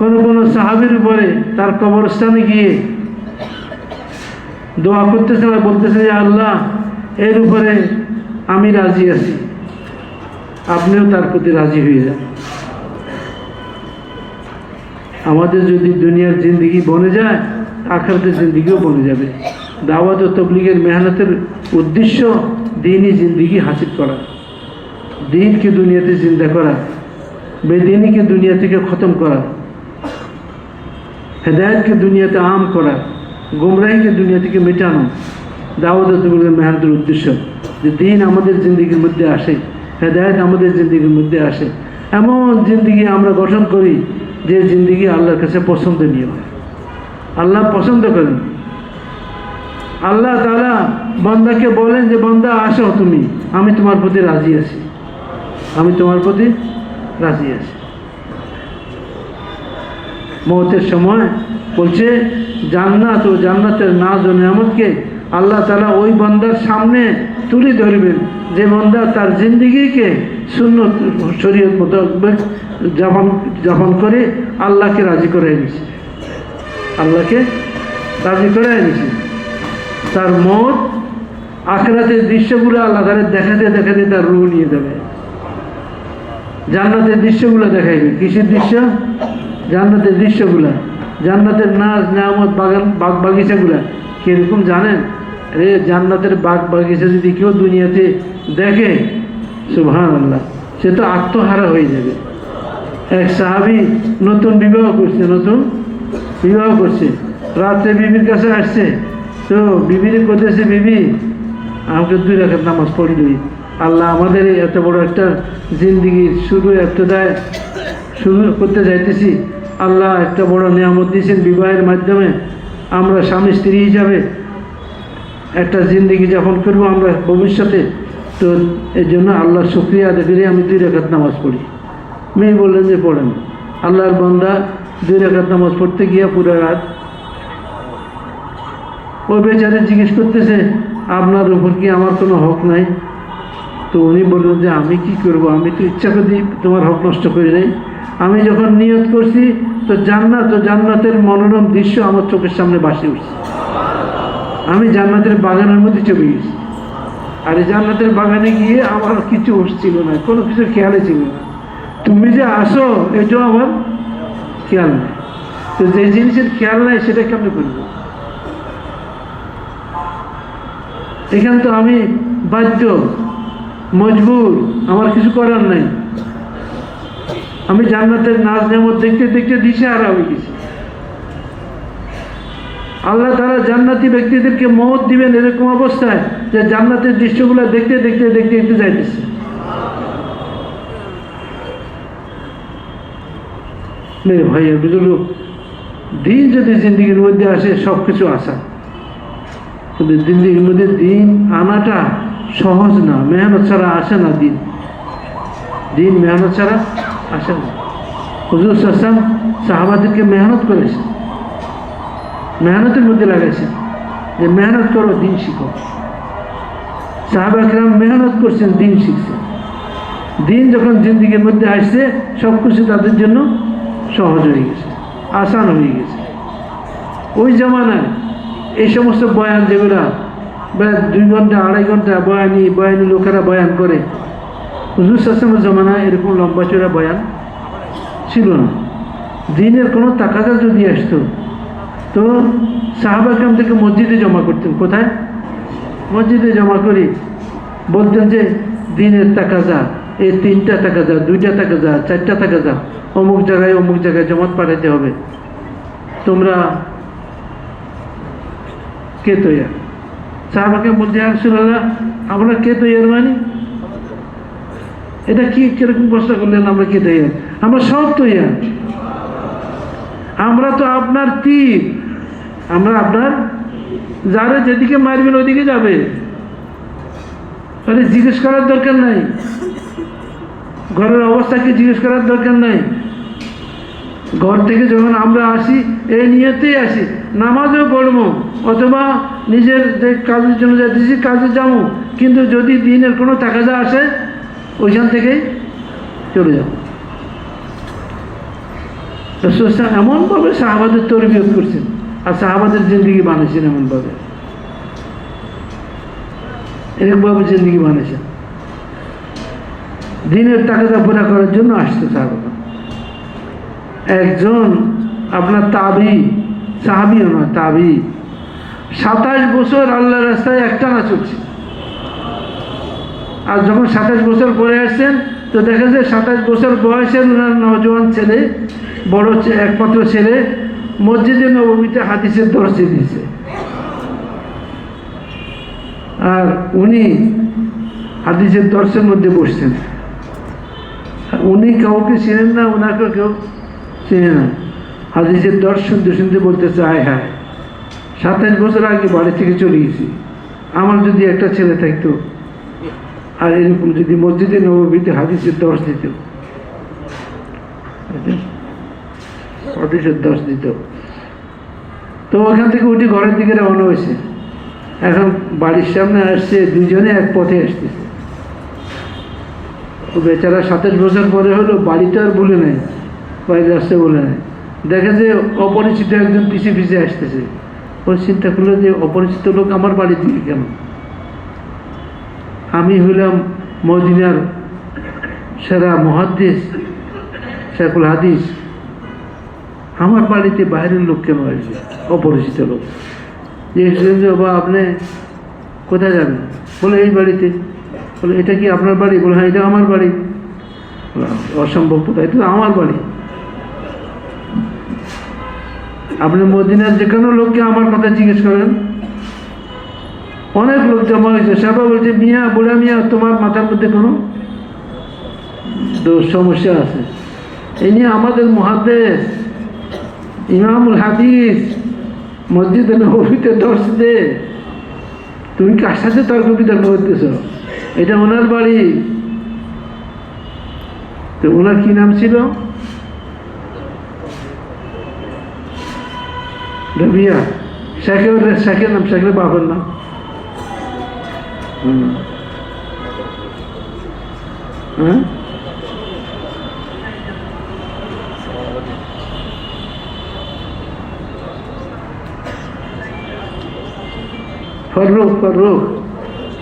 কোনো সাহাবীর উপরে তার কবরস্থানে গিয়ে দোয়া করতেছেন আর বলতেছে যে আল্লাহ এর উপরে আমি রাজি আছি, আপনিও তার প্রতি রাজি হয়ে যান। আমাদের যদি দুনিয়ার জিন্দিগি বনে যায়, আখিরাতের জিন্দিগিও বনে যাবে। দাওয়াত ও তাবলীগের মেহনতের উদ্দেশ্য দ্বীনি জিন্দিগি হাসিল করা, দ্বীনকে দুনিয়াতে জিন্দা করা। বেদিনীকে দুনিয়া থেকে খতম করা, হেদায়েতকে দুনিয়াতে আম করা, গুমরাহিকে দুনিয়া থেকে মেটানো দাওয়াত ও তাবলীগের মেহনতের উদ্দেশ্য। যে দিন আমাদের জিন্দগির মধ্যে আসে, হেদায়েত আমাদের জিন্দগির মধ্যে আসে, এমন জিন্দগি আমরা গঠন করি যে জিন্দগি আল্লাহর কাছে পছন্দনীয় হয়, আল্লাহ পছন্দ করেন। আল্লাহ তাআলা বান্দাকে বলেন যে বান্দা আসো তুমি, আমি তোমার প্রতি রাজি আছি, আমি তোমার প্রতি রাজি আছি। মওতের সময় বলছে জান্নাত ও জান্নাতের নাজ ও নিয়ামতকে আল্লাহ তাআলা ওই বান্দার সামনে তুলে ধরবেন যে বান্দা তার জিন্দগিকে সুন্নত শরীয়ত মোতাবেক যাপন করে আল্লাহকে রাজি করে এনেছে, আল্লাহকে রাজি করে এনেছে। তার মত আখিরাতের দৃশ্যগুলো আল্লাহ তাআলা দেখাতে দেখাতে তার রূহ নিয়ে যাবে, জান্নাতের দৃশ্যগুলো দেখাইবে। কিসের দৃশ্য? জান্নাতের দৃশ্যগুলা, জান্নাতের নাজ নিয়ামত, বাগান বাগ বাগিচাগুলা কীরকম জানেন? আরে জান্নাতের বাগ বাগিচা যদি কেউ দুনিয়াতে দেখে, সুবহানাল্লাহ, সে তো আত্মহারা হয়ে যাবে। এক সাহাবী নতুন বিবাহ করছে, রাত্রে বিবির কাছে আসছে, তো বিবিরে করতেছে, বিবি আমাকে 2 রাকাত নামাজ পড়িলই, আল্লাহ আমাদের এত বড় একটা জিন্দগির শুরু করতে যাইতেছি, আল্লাহ একটা বড় নিয়ামত দিয়েছেন বিবাহের মাধ্যমে, আমরা স্বামী স্ত্রী হিসাবে একটা জিন্দগি যাপন করবো আমরা ভবিষ্যতে, তো এর জন্য আল্লাহর শুকরিয়া আদায় করে আমি 2 রাকাত নামাজ পড়ি। মেয়ে বললেন যে পড়েন। আল্লাহর বান্দা 2 রাকাত নামাজ পড়তে গিয়ে পুরো রাত ও বেচারে জিজ্ঞেস করতেছে আপনার উপর কি আমার কোনো হক নাই? তো উনি বললেন যে আমি কি করব, আমি তো ইচ্ছা করে তোমার হক নষ্ট করি নাই, আমি যখন নিয়ত করছি তো জান্নাত ও জান্নাতের মনোরম দৃশ্য আমার চোখের সামনে ভাসে উঠছে, আমি জান্নাতের বাগানের মধ্যে চলে গেছি। আর এই জান্নাতের বাগানে গিয়ে আমার কিছু উঠছিল না, কোনো কিছু খেয়ালে ছিল না, তুমি যে আসো এটাও আমার খেয়াল নেই। তো যে জিনিসের খেয়াল নাই সেটা কেমন করবো? এখানে তো আমি বাধ্য, মজবুর, আমার কিছু করার নাই। আমি জান্নাতের নাজ নেয়ামত দেখতে দেখতে দিশেহারা হয়ে গেছি। আল্লাহ তাআলা জান্নাতি ব্যক্তিদেরকে মওত দিবেন এরকম অবস্থায় যে জান্নাতের দৃশ্যগুলো দেখতে দেখতে দেখতে দেখতে যাইতেছে। মেরে ভাইয়া বুঝলো, দিন যদি জিন্দগির মধ্যে আসে সব কিছু আসা, কিন্তু জিন্দগির মধ্যে দিন আনাটা সহজ না, মেহনত ছাড়া আসে না। দিন মেহনত ছাড়া আসে না। হুজুর সাল্লাল্লাহু আলাইহি ওয়াসাল্লাম সাহাবাদেরকে মেহনত করেছে, মেহনতের মধ্যে লাগাইছে যে মেহনত করো, দিন শিখো। সাহাবা কেরাম মেহনত করছেন, দিন শিখছেন। দিন যখন জিন্দগির মধ্যে আসছে সব কিছু তাদের জন্য সহজ হয়ে গেছে, আসান হয়ে গেছে। ওই জামানায় এই সমস্ত বয়ান যেগুলা 2 ঘন্টা 2.5 ঘন্টা বয়ানি লোকেরা বয়ান করে, হুজুর সাল্লাল্লাহু আলাইহি ওয়াসাল্লামের জামানায় এরকম লম্বা চড়া বয়ান ছিল না। দিনের কোনো তাকাদা যদি আসতো তো সাহাবা কেরাম থেকে মসজিদে জমা করতেন। কোথায়? মসজিদে জমা করি বলতেন যে দিনের তাকাদা, এই 3টা তাকাদা, 2টা তাকাদা, 4টা তাকাদা অমুক জায়গায় জমাত পাঠাইতে হবে, তোমরা কে তৈয়ার? সাহাবাকে বলতে ইয়া রাসূলুল্লাহ আমরা কে তৈয়ার মানে? এটা কি কিরকম প্রশ্ন করলেন? আমরা কে তৈয়ার? আমরা সব তৈয়ার, আমরা তো আপনার তীর, আমরা আপনার যারা যেদিকে মারবেন ওইদিকে যাবে, তাহলে জিজ্ঞেস করার দরকার নাই, ঘরের অবস্থা কি জিজ্ঞেস করার দরকার নাই। ঘর থেকে যখন আমরা আসি এই নিয়তেই আসি, নামাজও পড়বো অথবা নিজের যে কাজের জন্য যাচ্ছি কাজে যাবো, কিন্তু যদি দিনের কোনো তাকাদা আসে ওইখান থেকেই চলে যাবো। রাসূল এমনভাবে সাহাবাদের তরবিয়ত করছেন আর সাহাবাদের জিন্দগি বানিয়েছেন, এমনভাবে এরকমভাবে জিন্দগি বানিয়েছেন। দিনের তাকাদা পুরা করার জন্য আসতো সাহাবারা। একজন আপনার সাহাবিও নয়, 27 বছর আল্লাহর রাস্তায় একটানা চলছে। আর যখন 27 বছর পরে আসছেন তো দেখা যায় 27 বছর বয়সের ওনার নওজোয়ান ছেলে, বড় একমাত্র ছেলে মসজিদে নববীতে হাদিসের দর্শে দিয়েছে। আর উনি হাদিসের দর্শের মধ্যে বসছেন। উনি কাউকে চিনেন না, ওনাকে কেউ চিনে না। হাদিসের দর্শ শুনতে শুনতে বলতেছে, হায় হায়, 27 বছর আগে বাড়ি থেকে চলে গেছি, আমার যদি একটা ছেলে থাকতো আর এরকম যদি মসজিদে নববীতে হাদিসের দর্শ দিত, হাদিসের দর্শ দিত। তো ওখান থেকে উঠে ঘরের দিকে রওনা হয়েছে। এখন বাড়ির সামনে আসছে, দুজনে এক পথে আসতেছে। ও বেচারা 27 বছর পরে হলো, বাড়িটা আর বলে নেয়, বাড়ির আসতে বলে নেয়। দেখে যে অপরিচিত একজন পিছিয়ে পিছিয়ে আসতেছে। ও চিন্তা করলো যে অপরিচিত লোক আমার বাড়ির দিকে কেন? আমি হইলাম মদিনার সেরা মুহাদ্দিস শেখুল হাদিস, আমার বাড়িতে বাইরের লোক কেন আসবে? অপরিচিত লোক। যে বা আপনি কোথায় যাবেন? বলে এই বাড়িতে। বলে এটা কি আপনার বাড়ি? বলে হ্যাঁ, এটা আমার বাড়ি। অসম্ভব, কোথায়? এটা আমার বাড়ি। আপনি মদিনার যে কোনো লোককে আমার কথা জিজ্ঞেস করেন, অনেক লোক জমা হয়েছে, সবাই বলছে মিয়া, বুড়া মিয়া, তোমার মাথার মধ্যে কোনো সমস্যা আছে। এই নিয়ে আমাদের মুহাদ্দিস ইমামুল হাদিস মসজিদে নববীতে দর্শ দে, তুমি কার সাথে তর্ক বিতর্ক করতেছ? এটা ওনার বাড়ি। তো ওনার কি নাম ছিল? রবিয়া। শেখের নাম, শেখের বাবার নাম। হ্যাঁ,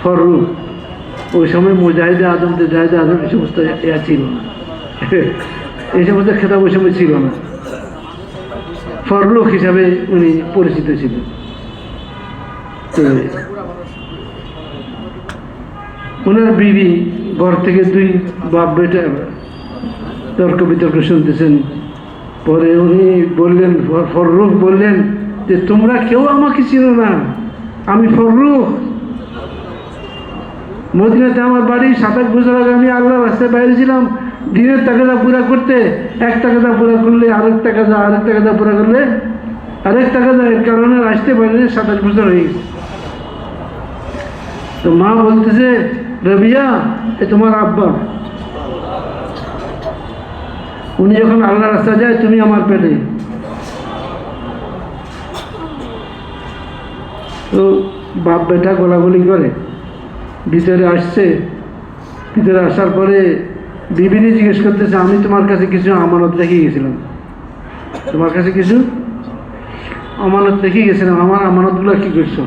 ফররুখ। ওই সময় মুজাহিদে আজম এই সমস্ত ইয়া ছিল না, এই সমস্ত খেতাব ওই সময় ছিল না। ফররুখ হিসাবে উনি পরিচিত ছিলেন। তো ওনার বিবি ঘর থেকে 2 বাপ বেটা তর্ক বিতর্ক শুনতেছেন। পরে উনি বললেন, ফররুখ বললেন যে তোমরা কেউ আমাকে চিনো না, আমি ফররুখ। মদিনাতে আমার বাড়ি। 27 বছর আগে আমি আল্লাহর রাস্তায় বাইরে ছিলাম দিনের তাকাদা পুরা করতে। এক তাকাদা পুরা করলে আরেক তাকাদা, আরেক তাকাদা পুরা করলে আরেক তাকাদা। এর কারণে আসতে পারিনি, 27 বছর হয়ে গেছে। তো মা বলতেছে, রবিয়া, এ তোমার আব্বা। উনি যখন আল্লাহর রাস্তায় যায়, তুমি আমার পেটে। তো বাপ বেটা গোলাগুলি করে ভিতরে আসছে। ভিতরে আসার পরে বিবিনি জিজ্ঞেস করতেছে, আমি তোমার কাছে কিছু আমানত রেখে গেছিলাম, তোমার কাছে কিছু আমানত রেখে গেছিলাম, আমার আমানতগুলো কি করছো?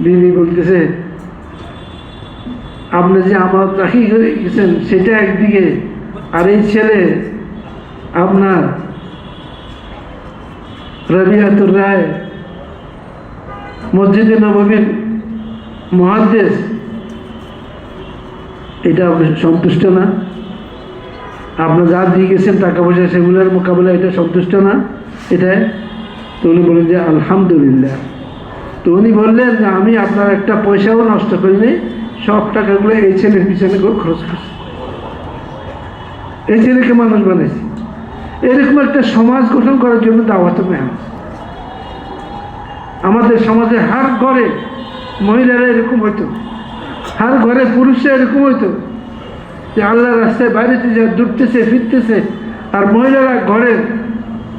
বিবি বলতেছে, আপনি যে আমানত রাখি গেছেন সেটা একদিকে, আর এই ছেলে আপনার রবিয়াতুর রায় মসজিদে নববীর মুহাদ্দিস, এটা আপনি সন্তুষ্ট না? আপনার যা দিয়ে গেছেন টাকা পয়সা, সেগুলোর মোকাবেলা এটা সন্তুষ্ট না? এটাই তো উনি বলেন যে আলহামদুলিল্লাহ। তো উনি বললেন যে আমি আপনার একটা পয়সাও নষ্ট করিনি, সব টাকাগুলো এই ছেলের পিছনে খরচ করছি, এই ছেলেকে মানুষ বানাইছি। এরকম একটা সমাজ গঠন করার জন্য দাওয়াত মেহনত। আমাদের সমাজে হার ঘরে মহিলারা এরকম হইতো, হার ঘরে পুরুষরা এরকম হইতো যে আল্লাহর রাস্তায় বাইরেতে যা দৌড়তেছে ফিরতেছে, আর মহিলারা ঘরের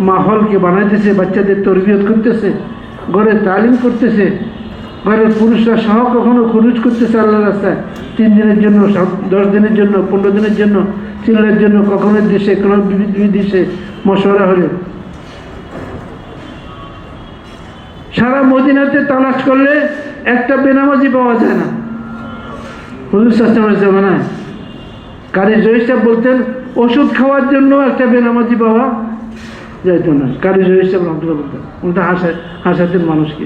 মাহলকে বানাইতেছে, বাচ্চাদের তরবিয়ত করতেছে, ঘরে তালিম করতেছে, ঘরের পুরুষরা সহ কখনো খরচ করতেছে আল্লাহর রাস্তায় 3 দিনের জন্য, 10 দিনের জন্য, 15 দিনের জন্য, চিল্লার জন্য, কখনো দেশে, কোনো বিদেশে মশওয়ারা হলে। সারা মদিনাতে তালাশ করলে একটা বেনামাজি পাওয়া যায় না। হুজুর সাল্লাল্লাহু আলাইহি ওয়াসাল্লাম কারি জয়ী সাহেব বলতেন, ওষুধ খাওয়ার জন্য একটা বেনামাজি পাওয়া যাইতো না। কারি জয়ী সাহেব রহমতুল্লাহ বলতেন, উনি তো হাসাতেন মানুষকে।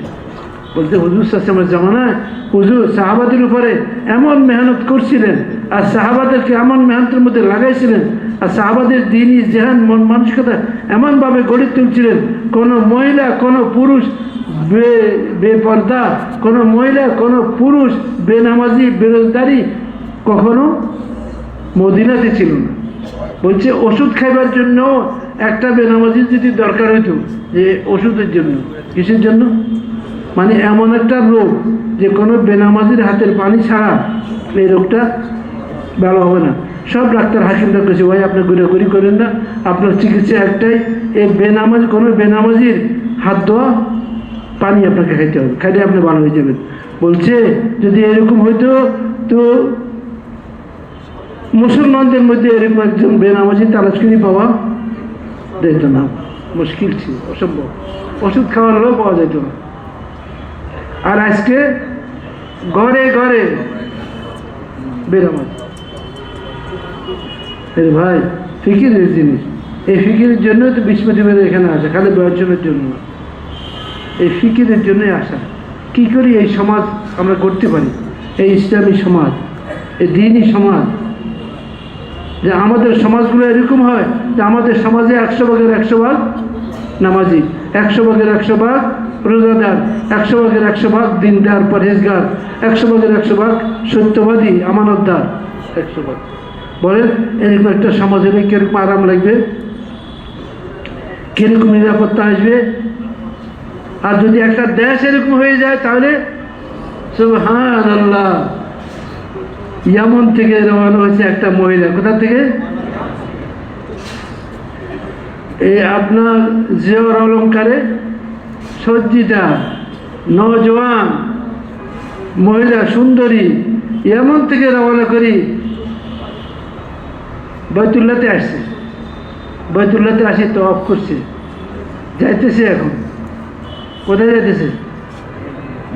বলতে হুজুর সাল্লাল্লাহু আলাইহি জামানায় হুজুর সাহাবাদের উপরে এমন মেহনত করছিলেন আর সাহাবাদেরকে এমন মেহনতের মধ্যে লাগাইছিলেন আর সাহাবাদের দিনই জেহান মন মানসিকতা এমনভাবে গড়ে তুলছিলেন, কোনো মহিলা কোনো পুরুষ বেপর্দা, কোনো মহিলা কোনো পুরুষ বেনামাজি বেরোজগারি কখনো মদিনাতে ছিল না। বলছে ওষুধ খাইবার জন্য একটা বেনামাজির যদি দরকার হইতো, যে ওষুধের জন্য, কিসের জন্য, মানে এমন একটা রোগ যে কোনো বেনামাজির হাতের পানি ছাড়া এই রোগটা ভালো হবে না। সব ডাক্তার হাকিমরা কেছে ভাই আপনি ঘুরাঘুরি করেন না, আপনার চিকিৎসা একটাই, এই বেনামাজ কোনো বেনামাজির হাত ধোয়া পানি আপনাকে খাইতে হবে, খাইলে আপনি ভালো হয়ে যাবেন। বলছে যদি এরকম হইতো তো মুসলমানদের মধ্যে এরকম একজন বেনামাজি তালাশ করে পাওয়া যেত না, মুশকিল ছিল, অসম্ভব। ওষুধ খাওয়ার হলেও পাওয়া যেত না। আর আজকে ঘরে ঘরে বেনামাজি। ভাই ফিকিরের জিনিস, এই ফিকিরের জন্য তো বিস্মৃতিবাদ এখানে আসে, খালি বয়সনের জন্য, এই ফিকিরের জন্যই আসা। কি করি এই সমাজ আমরা করতে পারি, এই ইসলামী সমাজ, এই দ্বীনি সমাজ, যে আমাদের সমাজগুলো এরকম হয় যে আমাদের সমাজে 100 ভাগের 100 ভাগ নামাজি, 100 ভাগের 100 ভাগ রোজাদার, 100 ভাগের 100 ভাগ দিনদার পরহেজগার, 100 ভাগের 100 ভাগ সত্যবাদী আমানতদার, 100 ভাগ। বলেন এরকম একটা সমাজ হলে কিরকম আরাম লাগবে, কিরকম নিরাপত্তা আসবে। আর যদি একটা দেশ এরকম হয়ে যায় তাহলে সুবহানাল্লাহ। ইয়ামন থেকে রওনা হয়েছে একটা মহিলা, কোথা থেকে, এই আপনার জেওয়ার অলঙ্কারে সজ্জিতা নওজোয়ান মহিলা সুন্দরী, ইয়ামন থেকে রওনা করি বাইতুল্লাহতে আসছে, বাইতুল্লাহতে আসি তওয়াফ করছে, যাইতেছে। এখন কোথায় যাইতেছে,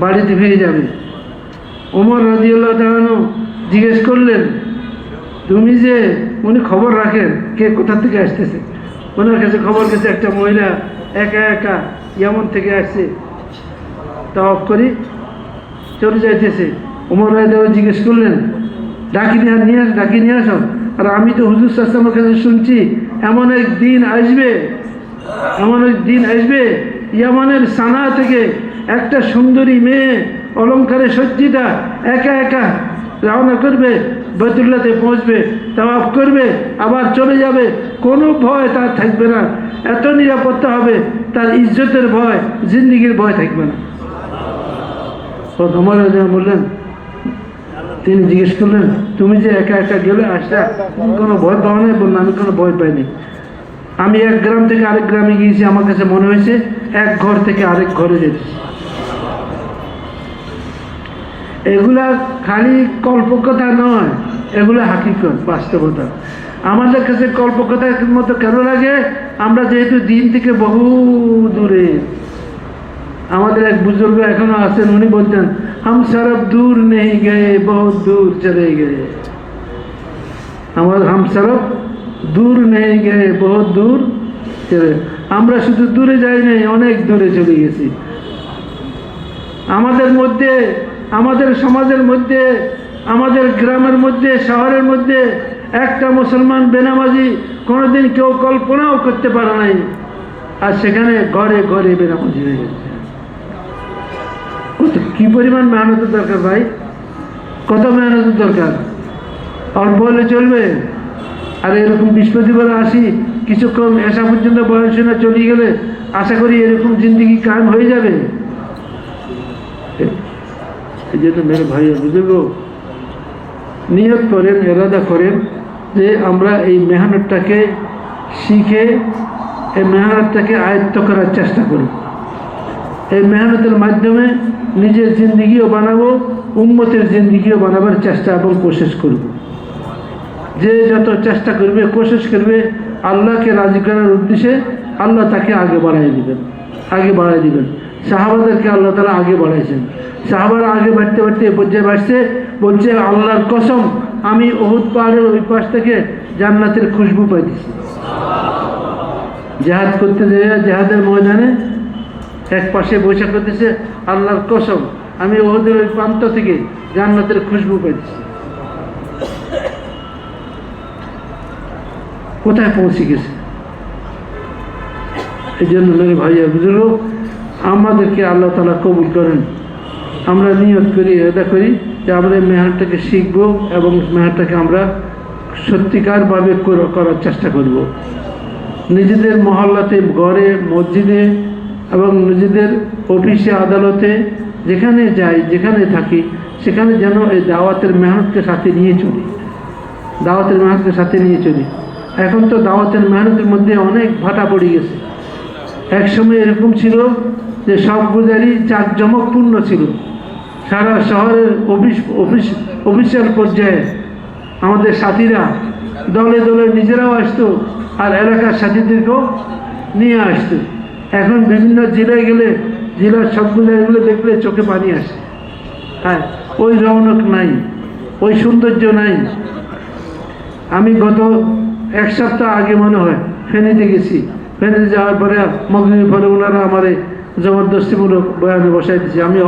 বাড়িতে ফিরে যাবে। ওমর রাদিয়াল্লাহু তাআলা আনহু জিজ্ঞেস করলেন তুমি যে, উনি খবর রাখেন কে কোথা থেকে আসতেছে, ওনার কাছে খবর গেছে একটা মহিলা একা একা ইয়ামন থেকে আসছে, তওয়াফ করি চলে যাইতেছে। ওমর রাদিয়াল্লাহু জিজ্ঞেস করলেন ডাকি নিয়ে আসো। আর আমি তো হুজুর সাল্লাল্লাহু আলাইহি ওয়াসাল্লামের কাছে শুনছি এমন এক দিন আসবে ইয়ামানের সানা থেকে একটা সুন্দরী মেয়ে অলঙ্কারে সজ্জিতা একা একা রওনা করবে, বাইতুল্লাহতে পৌঁছবে, তাওয়াফ করবে, আবার চলে যাবে, কোনো ভয় তার থাকবে না, এত নিরাপত্তা হবে, তার ইজ্জতের ভয়, জিন্দিগির ভয় থাকবে না। ওমর রাদিয়াল্লাহু বললেন, তিনি জিজ্ঞেস করলেন তুমি যে একা একা গেলে আসলে কোনো ভয় পাওয়া নাই? বললাম আমি কোনো ভয় পাইনি, আমি এক গ্রাম থেকে আরেক গ্রামে গিয়েছি, আমার কাছে মনে হয়েছে এক ঘর থেকে আরেক ঘরে যেতেছি। এগুলা খালি কল্পকথা নয়, এগুলো হাকিকত, বাস্তবতা। আমাদের কাছে কল্পকথার মতো কেন লাগে? আমরা যেহেতু দিন থেকে বহু দূরে। আমাদের এক বুজুর্গ এখনো আছেন, উনি বলতেন হাম সরব দূর নেই গে বহুত দূর চলে গে। হাম সরব দূর নেই গে বহুত দূর চলে, আমরা শুধু দূরে যাই নাই, অনেক দূরে চলে গেছি। আমাদের মধ্যে, আমাদের সমাজের মধ্যে, আমাদের গ্রামের মধ্যে, শহরের মধ্যে একটা মুসলমান বেনামাজি কোনোদিন কেউ কল্পনাও করতে পারে নাই, আর সেখানে ঘরে ঘরে বেনামাজি হয়ে গেছে। কি পরিমাণ মেহনতের দরকার ভাই, কত মেহনতের দরকার। অল্প হলে চলবে? আর এরকম বৃহস্পতিবার আসি কিছুক্ষণ এসা পর্যন্ত বয়স না চলে গেলে আশা করি এরকম জিন্দিগি কায়েম হয়ে যাবে। এই জন্য মেরে ভাই বুঝুর্গ নিয়ত করেন, এরাদা করেন যে আমরা এই মেহনতটাকে শিখে এই মেহনতটাকে আয়ত্ত করার চেষ্টা করব। এই মেহনতের মাধ্যমে নিজের জিন্দিগিও বানাবো, উম্মতের জিন্দিগিও বানাবার চেষ্টা এবং কোশিশ করব। যে যত চেষ্টা করবে, কোশিশ করবে আল্লাহকে রাজি করার উদ্দেশ্যে, আল্লাহ তাকে আগে বাড়াই দিবেন। সাহাবাদেরকে আল্লাহ তাআলা আগে বাড়াইছেন। সাহাবারা আগে বাড়তে বাড়তে এ পর্যায়ে বাড়ছে, বলছে আল্লাহর কসম আমি উহুদ পাহাড়ের ওই পাশ থেকে জান্নাতের খুশবু পাইতেছি। জেহাদ করতে যেয়ে জেহাদের ময়দানে এক পাশে বৈশাখ করতেছে, আল্লাহর কসম আমি ওদের ওই প্রান্ত থেকে জান্নাতের খুশবু পাইছি। কোথায় পৌঁছে গেছে। এই জন্য মেরে ভাইয়া বুঝলো, আমাদেরকে আল্লাহ তাআলা কবুল করেন। আমরা নিয়ত করি, এটা করি যে আমরা এই মেহনতটাকে শিখবো এবং মেহনতটাকে আমরা সত্যিকারভাবে করার চেষ্টা করব। নিজেদের মহল্লাতে, ঘরে, মসজিদে এবং নিজেদের অফিসে, আদালতে, যেখানে যাই, যেখানে থাকি, সেখানে যেন এই দাওয়াতের মেহনতকে সাথে নিয়ে চলি, দাওয়াতের মেহনতকে সাথে নিয়ে চলি। এখন তো দাওয়াতের মেহনতের মধ্যে অনেক ভাটা পড়ে গেছে। এক সময় এরকম ছিল যে সব গুজারি জাঁকজমকপূর্ণ ছিল। সারা শহরের অফিসিয়াল পর্যায়ে আমাদের সাথীরা দলে দলে নিজেরাও আসতো আর এলাকার সাথীদেরকেও নিয়ে আসতো। এখন বিভিন্ন জেলায় গেলে জেলার সবগুলো এগুলো দেখলে চোখে পানি আসে। হ্যাঁ, ওই রৌনক নাই, ওই সৌন্দর্য নাই। আমি গত এক সপ্তাহ আগে মনে হয় ফেনীতে গেছি। ফেনীতে যাওয়ার পরে মগরিবের পরে ওনারা আমারে জবরদস্তিমূলক বয়ানে বসাই দিয়েছে। আমি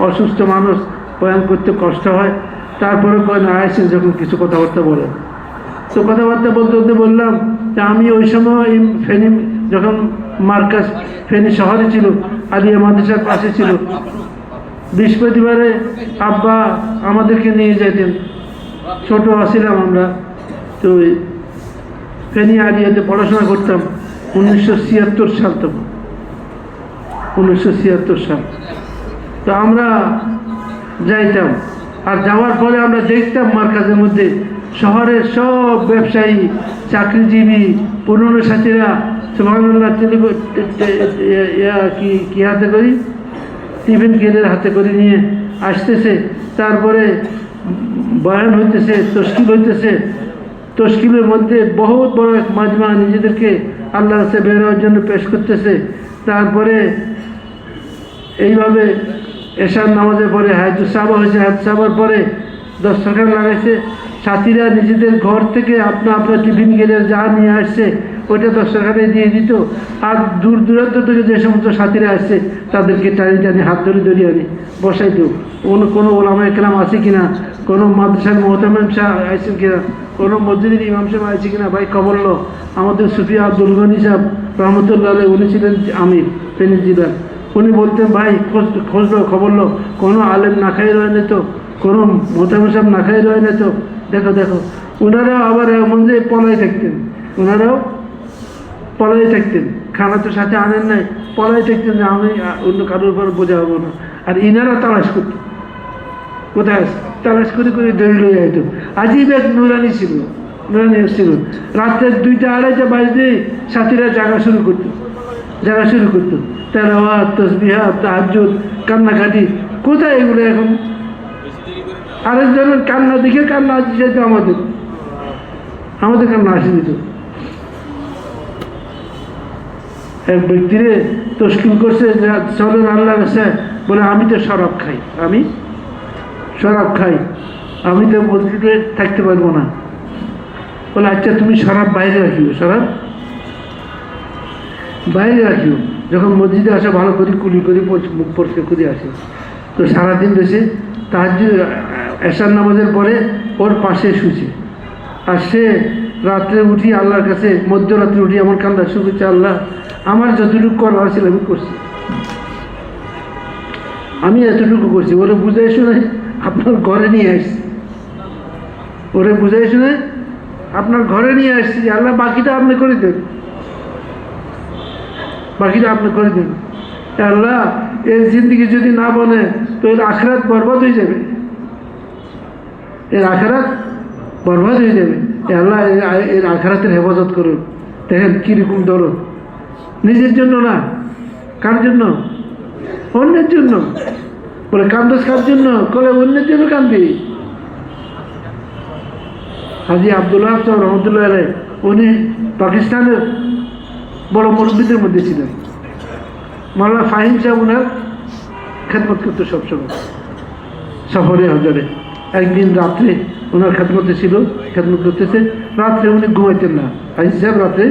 অসুস্থ মানুষ, বয়ান করতে কষ্ট হয়, তারপরে কয় না আসেন যখন কিছু কথাবার্তা বলেন। তো কথাবার্তা বলতে বলতে বললাম যে আমি ওই সময় ফেনী যখন মার্কাজ ফেনী শহরে ছিল, আলিয়া মাদ্রাসার পাশে ছিল, বৃহস্পতিবারে আব্বা আমাদেরকে নিয়ে যেতেন। ছোট আছিলাম আমরা, তো ফেনী আলিয়াতে পড়াশোনা করতাম 1976 সাল, তখন 1976 সাল। তো আমরা যাইতাম, আর যাওয়ার পরে আমরা দেখতাম মার্কাজের মধ্যে শহরের সব ব্যবসায়ী, চাকরিজীবী, পুরনো সাথীরা সুবহানাল্লাহ কি হাতে করি, টিফিন কেলের হাতে করে নিয়ে আসতেছে। তারপরে বয়ান হইতেছে, তশকিল হইতেছে। তশকিলের মধ্যে বহুত বড় এক মাজমা নিজেদেরকে আল্লাহর কাছে বের হওয়ার জন্য পেশ করতেছে। তারপরে এইভাবে এশার নামাজের পরে হায়াতুস সাহাবা হয়েছে, হায়াতুস সাহাবার পরে দস্তরখান লাগাইছে। সাথীরা নিজেদের ঘর থেকে আপনার টিফিন গেলের যা নিয়ে আসছে ওইটা দস্তরখানে দিয়ে দিত। আর দূর দূরান্ত থেকে যে সমস্ত সাথীরা আসছে তাদেরকে টানি হাত ধরে আনি বসাইত। কোনো ওলামা একরাম আছে কিনা, কোনো মাদ্রাসার মোহতামিম সাহেব আইছেন কিনা, কোনো মসজিদের ইমাম সাহেব আছে কিনা, ভাই খবর লো। আমাদের সুফি আব্দুল গনি সাহেব রহমতুল্লাহ আলাইহি, উনি ছিলেন আমির ফেনী জেলার। উনি বলতেন ভাই খোঁজ লো, খবর লো, কোনো আলেম না খাই রয়ে নিত, কোনো মোহতামিম সাহেব না খাই রয়ে নিত। দেখো ওনারাও আবার এমন যে পলাই থাকতেন, ওনারাও পলাই থাকতেন, খানা তো সাথে আনেন নাই, পলাই থাকতেন যে আমি অন্য কারোর উপর বোঝা হবো না। আর ইনারা তালাশ করতেন, কোথায় তালাশ করে দড়ি লয়ে যেত। আজীব এক নুরানি ছিল, নুরানি ছিল। রাত্রে 2টা 2:30 বাজতে সাথীরা জাগা শুরু করতো। তেলাওয়াত, তাসবিহাত, তাহাজ্জুদ, কান্নাকাটি। কোথায় এগুলো এখন? আরেকজনের কান্না দেখে কান্না আসি যেত, আমাদের কান্না আসি দিত। এক ব্যক্তিরে তশকিল করছে, চলেন আল্লাহর কাছে, বলে আমি তো শরাব খাই, আমি তো মসজিদে থাকতে পারবো না। বলে আচ্ছা তুমি শরাব বাইরে রাখিও, যখন মসজিদে আসে ভালো করে কুলি করে মুখ পরিষ্কার করে আসে। তো সারাদিন রয়েছে, তাহাজ্জুদ এশার নামাজের পরে ওর পাশে শুছে। আর সে রাত্রে উঠি আল্লাহর কাছে, মধ্যরাত্রে উঠি আমার কান্না শুরু করছে, আল্লাহ আমার যতটুকু করার ছিল আমি করছি, আমি এতটুকু করছি। ওরে বুঝাই শুনে আপনার ঘরে নিয়ে আসছি, আল্লাহ বাকিটা আপনি করে দেন, আল্লাহ এর জিন্দিগি যদি না বনে তো এর আখিরাত বরবাদ হয়ে যাবে, আল্লাহ এর আখিরাতের হেফাজত করুন। দেখেন কিরকম দরদ, নিজের জন্য না, কার জন্য? অন্যের জন্য। বলে কান্দোস কার জন্য? বলে অন্যের জন্য কান্দি। হাজি আব্দুল ওয়াহাব সাহেব রহমতুল্লাহ আলাইহি, উনি পাকিস্তানের বড় মুরব্বীদের মধ্যে ছিলেন। মাওলানা ফাহিম সাহেব ওনার খেদমত করতো সবসময় সফরে হজরে। একদিন রাত্রে ওনার খেদমত করতেছে, রাত্রে উনি ঘুমাইতেন না। হাজি সাহেব রাত্রে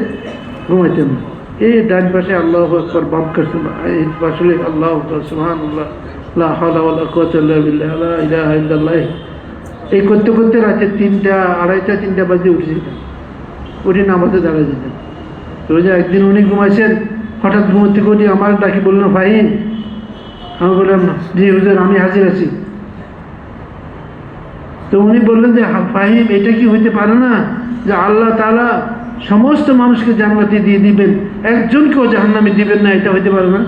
ঘুমাইতেন না, এই ডান পাশে আল্লাহু আকবার, বাম পাশে এই পাশে আল্লাহু আকবার, সুবহানাল্লাহ, লা হাওলা ওয়ালা কুওয়াতা ইল্লা বিল্লাহ, লা ইলাহা ইল্লাল্লাহ। এই করতে করতে রাতে 3টা, 2:30, 3টা বাজে উঠেছিলাম, উঠে নামাজে দাঁড়িয়ে যেতেন। তো যে একদিন উনি ঘুমাইছেন, হঠাৎ ঘুম থেকে উঠে আমার ডাকি বললেন, ফাহিম। আমি বললাম, জি হুজুর, আমি হাজির আছি। তো উনি বললেন যে ফাহিম, এটা কি হইতে পারে না যে আল্লাহ তাআলা সমস্ত মানুষকে জান্নাতে দিয়ে দিবেন, একজনকেও জাহান্নামে দিবেন না? এটা হইতে পারে না?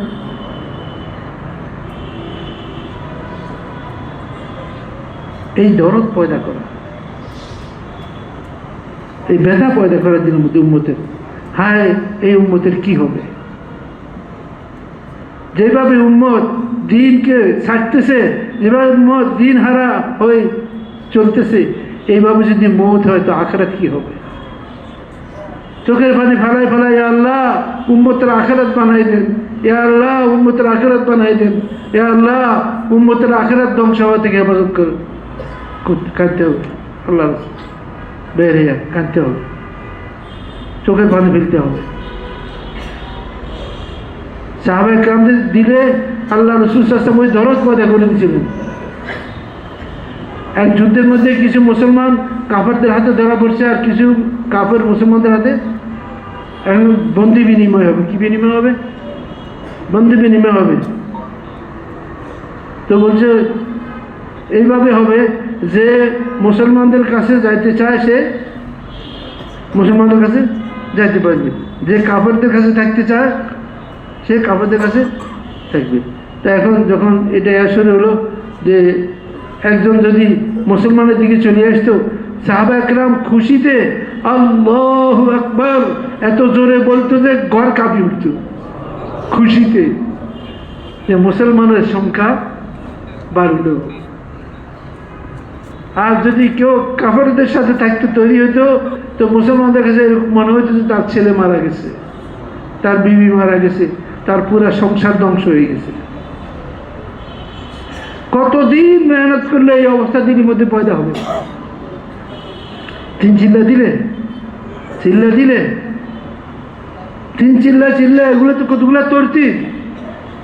এই দরদ পয়দা করা, এই ব্যথা পয়দা করার জন্য উম্মতের, হায় এই উম্মতের কি হবে? যেভাবে উম্মত দিনকে ছাড়তেছে, যেভাবে উম্মত দিন হারা হয়ে চলতেছে, এইভাবে যদি মৌত হয় তো আখিরাত কি হবে? চোখের পানি ফেলায় ফেলায়, ইয়া আল্লাহ উম্মতের আখিরাত বানাই দেন, ইয়া আল্লাহ উম্মতের আখিরাত বানাই দেন, ইয়া আল্লাহ উম্মতের আখিরাত ধ্বংস হওয়া থেকে হেফাজত করুন। কাঁদতে হবে, আল্লাহ বের হইয়া কাঁদতে হবে, চোখের পানি ফেলতে হবে। সাহাবায়ে কেরামদের দিলে আল্লাহ রাসূল সাল্লাল্লাহু আলাইহি ওয়াসাল্লাম ওই দরদ পয়দা করে দিয়েছিলেন। এক যুদ্ধের মধ্যে কিছু মুসলমান কাফেরদের হাতে ধরা পড়ছে, আর কিছু কাফের মুসলমানদের হাতে। এখন বন্দি বিনিময় হবে। কি বিনিময় হবে? বন্দি বিনিময় হবে। তো বলছে এইভাবে হবে যে মুসলমানদের কাছে যাইতে চায় সে মুসলমানদের কাছে যাইতে পারবে, যে কাফেরদের কাছে থাকতে চায় সে কাফেরদের কাছে থাকবে। তা এখন যখন এটা শুরু হলো যে একজন যদি মুসলমানের দিকে চলে আসতো, সাহাবায়ে কেরাম খুশিতে আল্লাহু আকবার এত জোরে বলতো যে ঘর কাঁপি উঠত খুশিতে, যে মুসলমানের সংখ্যা বাড়ল। আর যদি কেউ কাফেরদের সাথে থাকতে তৈরি হতো, তো মুসলমানদের কাছে এরকম মনে হইতো যে তার ছেলে মারা গেছে, তার বিবি মারা গেছে, তার পুরা সংসার ধ্বংস হয়ে গেছে। কতদিন মেহনত করলে এই অবস্থা দিনের মধ্যে পয়দা হবে? 3 চিল্লা দিলে, 3 চিল্লা, এগুলো তো কতগুলো তরতি।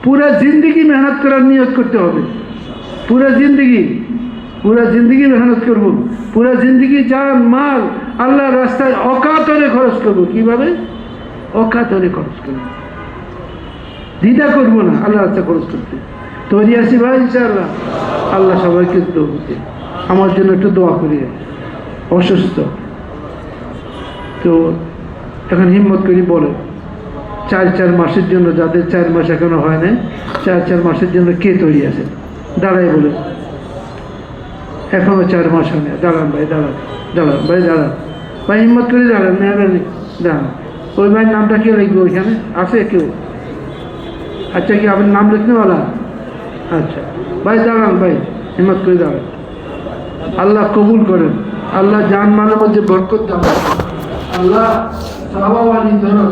পুরা জিন্দগি মেহনত করার নিয়ত করতে হবে, পুরা জিন্দগি মেহনত করব, পুরা জিন্দগি জান মাল আল্লাহর রাস্তায় অকাতরে খরচ করব। কিভাবে? অকাতরে খরচ করব, দ্বিধা করব না আল্লাহর রাস্তায় খরচ করতে। তৈরি আছি ভাই ইনশাআল্লাহ। আল্লাহ সবাইকে দোয়া, আমার জন্য একটু দোয়া করিয়ে। অসুস্থ তো এখন হিম্মত করি বলে 4 মাসের জন্য, যাদের 4 মাস এখনো হয় না, 4 মাসের জন্য কে তৈরি আছে? দাঁড়াই বলে, এখনো 4 মাস হয় না। দাঁড়ান ভাই, দাঁড়ান ভাই, দাঁড়ান ভাই, হিম্মত করে দাঁড়ান, মেহরবানি দাঁড়ান। ওই ভাইয়ের নামটা কে লিখবে ওইখানে? আছে কেউ? আচ্ছা, কি আপনার নাম লিখনেওয়ালা? আচ্ছা ভাই, দাঁড়ান ভাই, হিম্মত করে দাঁড়ান। আল্লাহ কবুল করেন, আল্লাহ জান মালের মধ্যে বরকত দান, আল্লাহ সাহাবা ওয়ালি ধরো।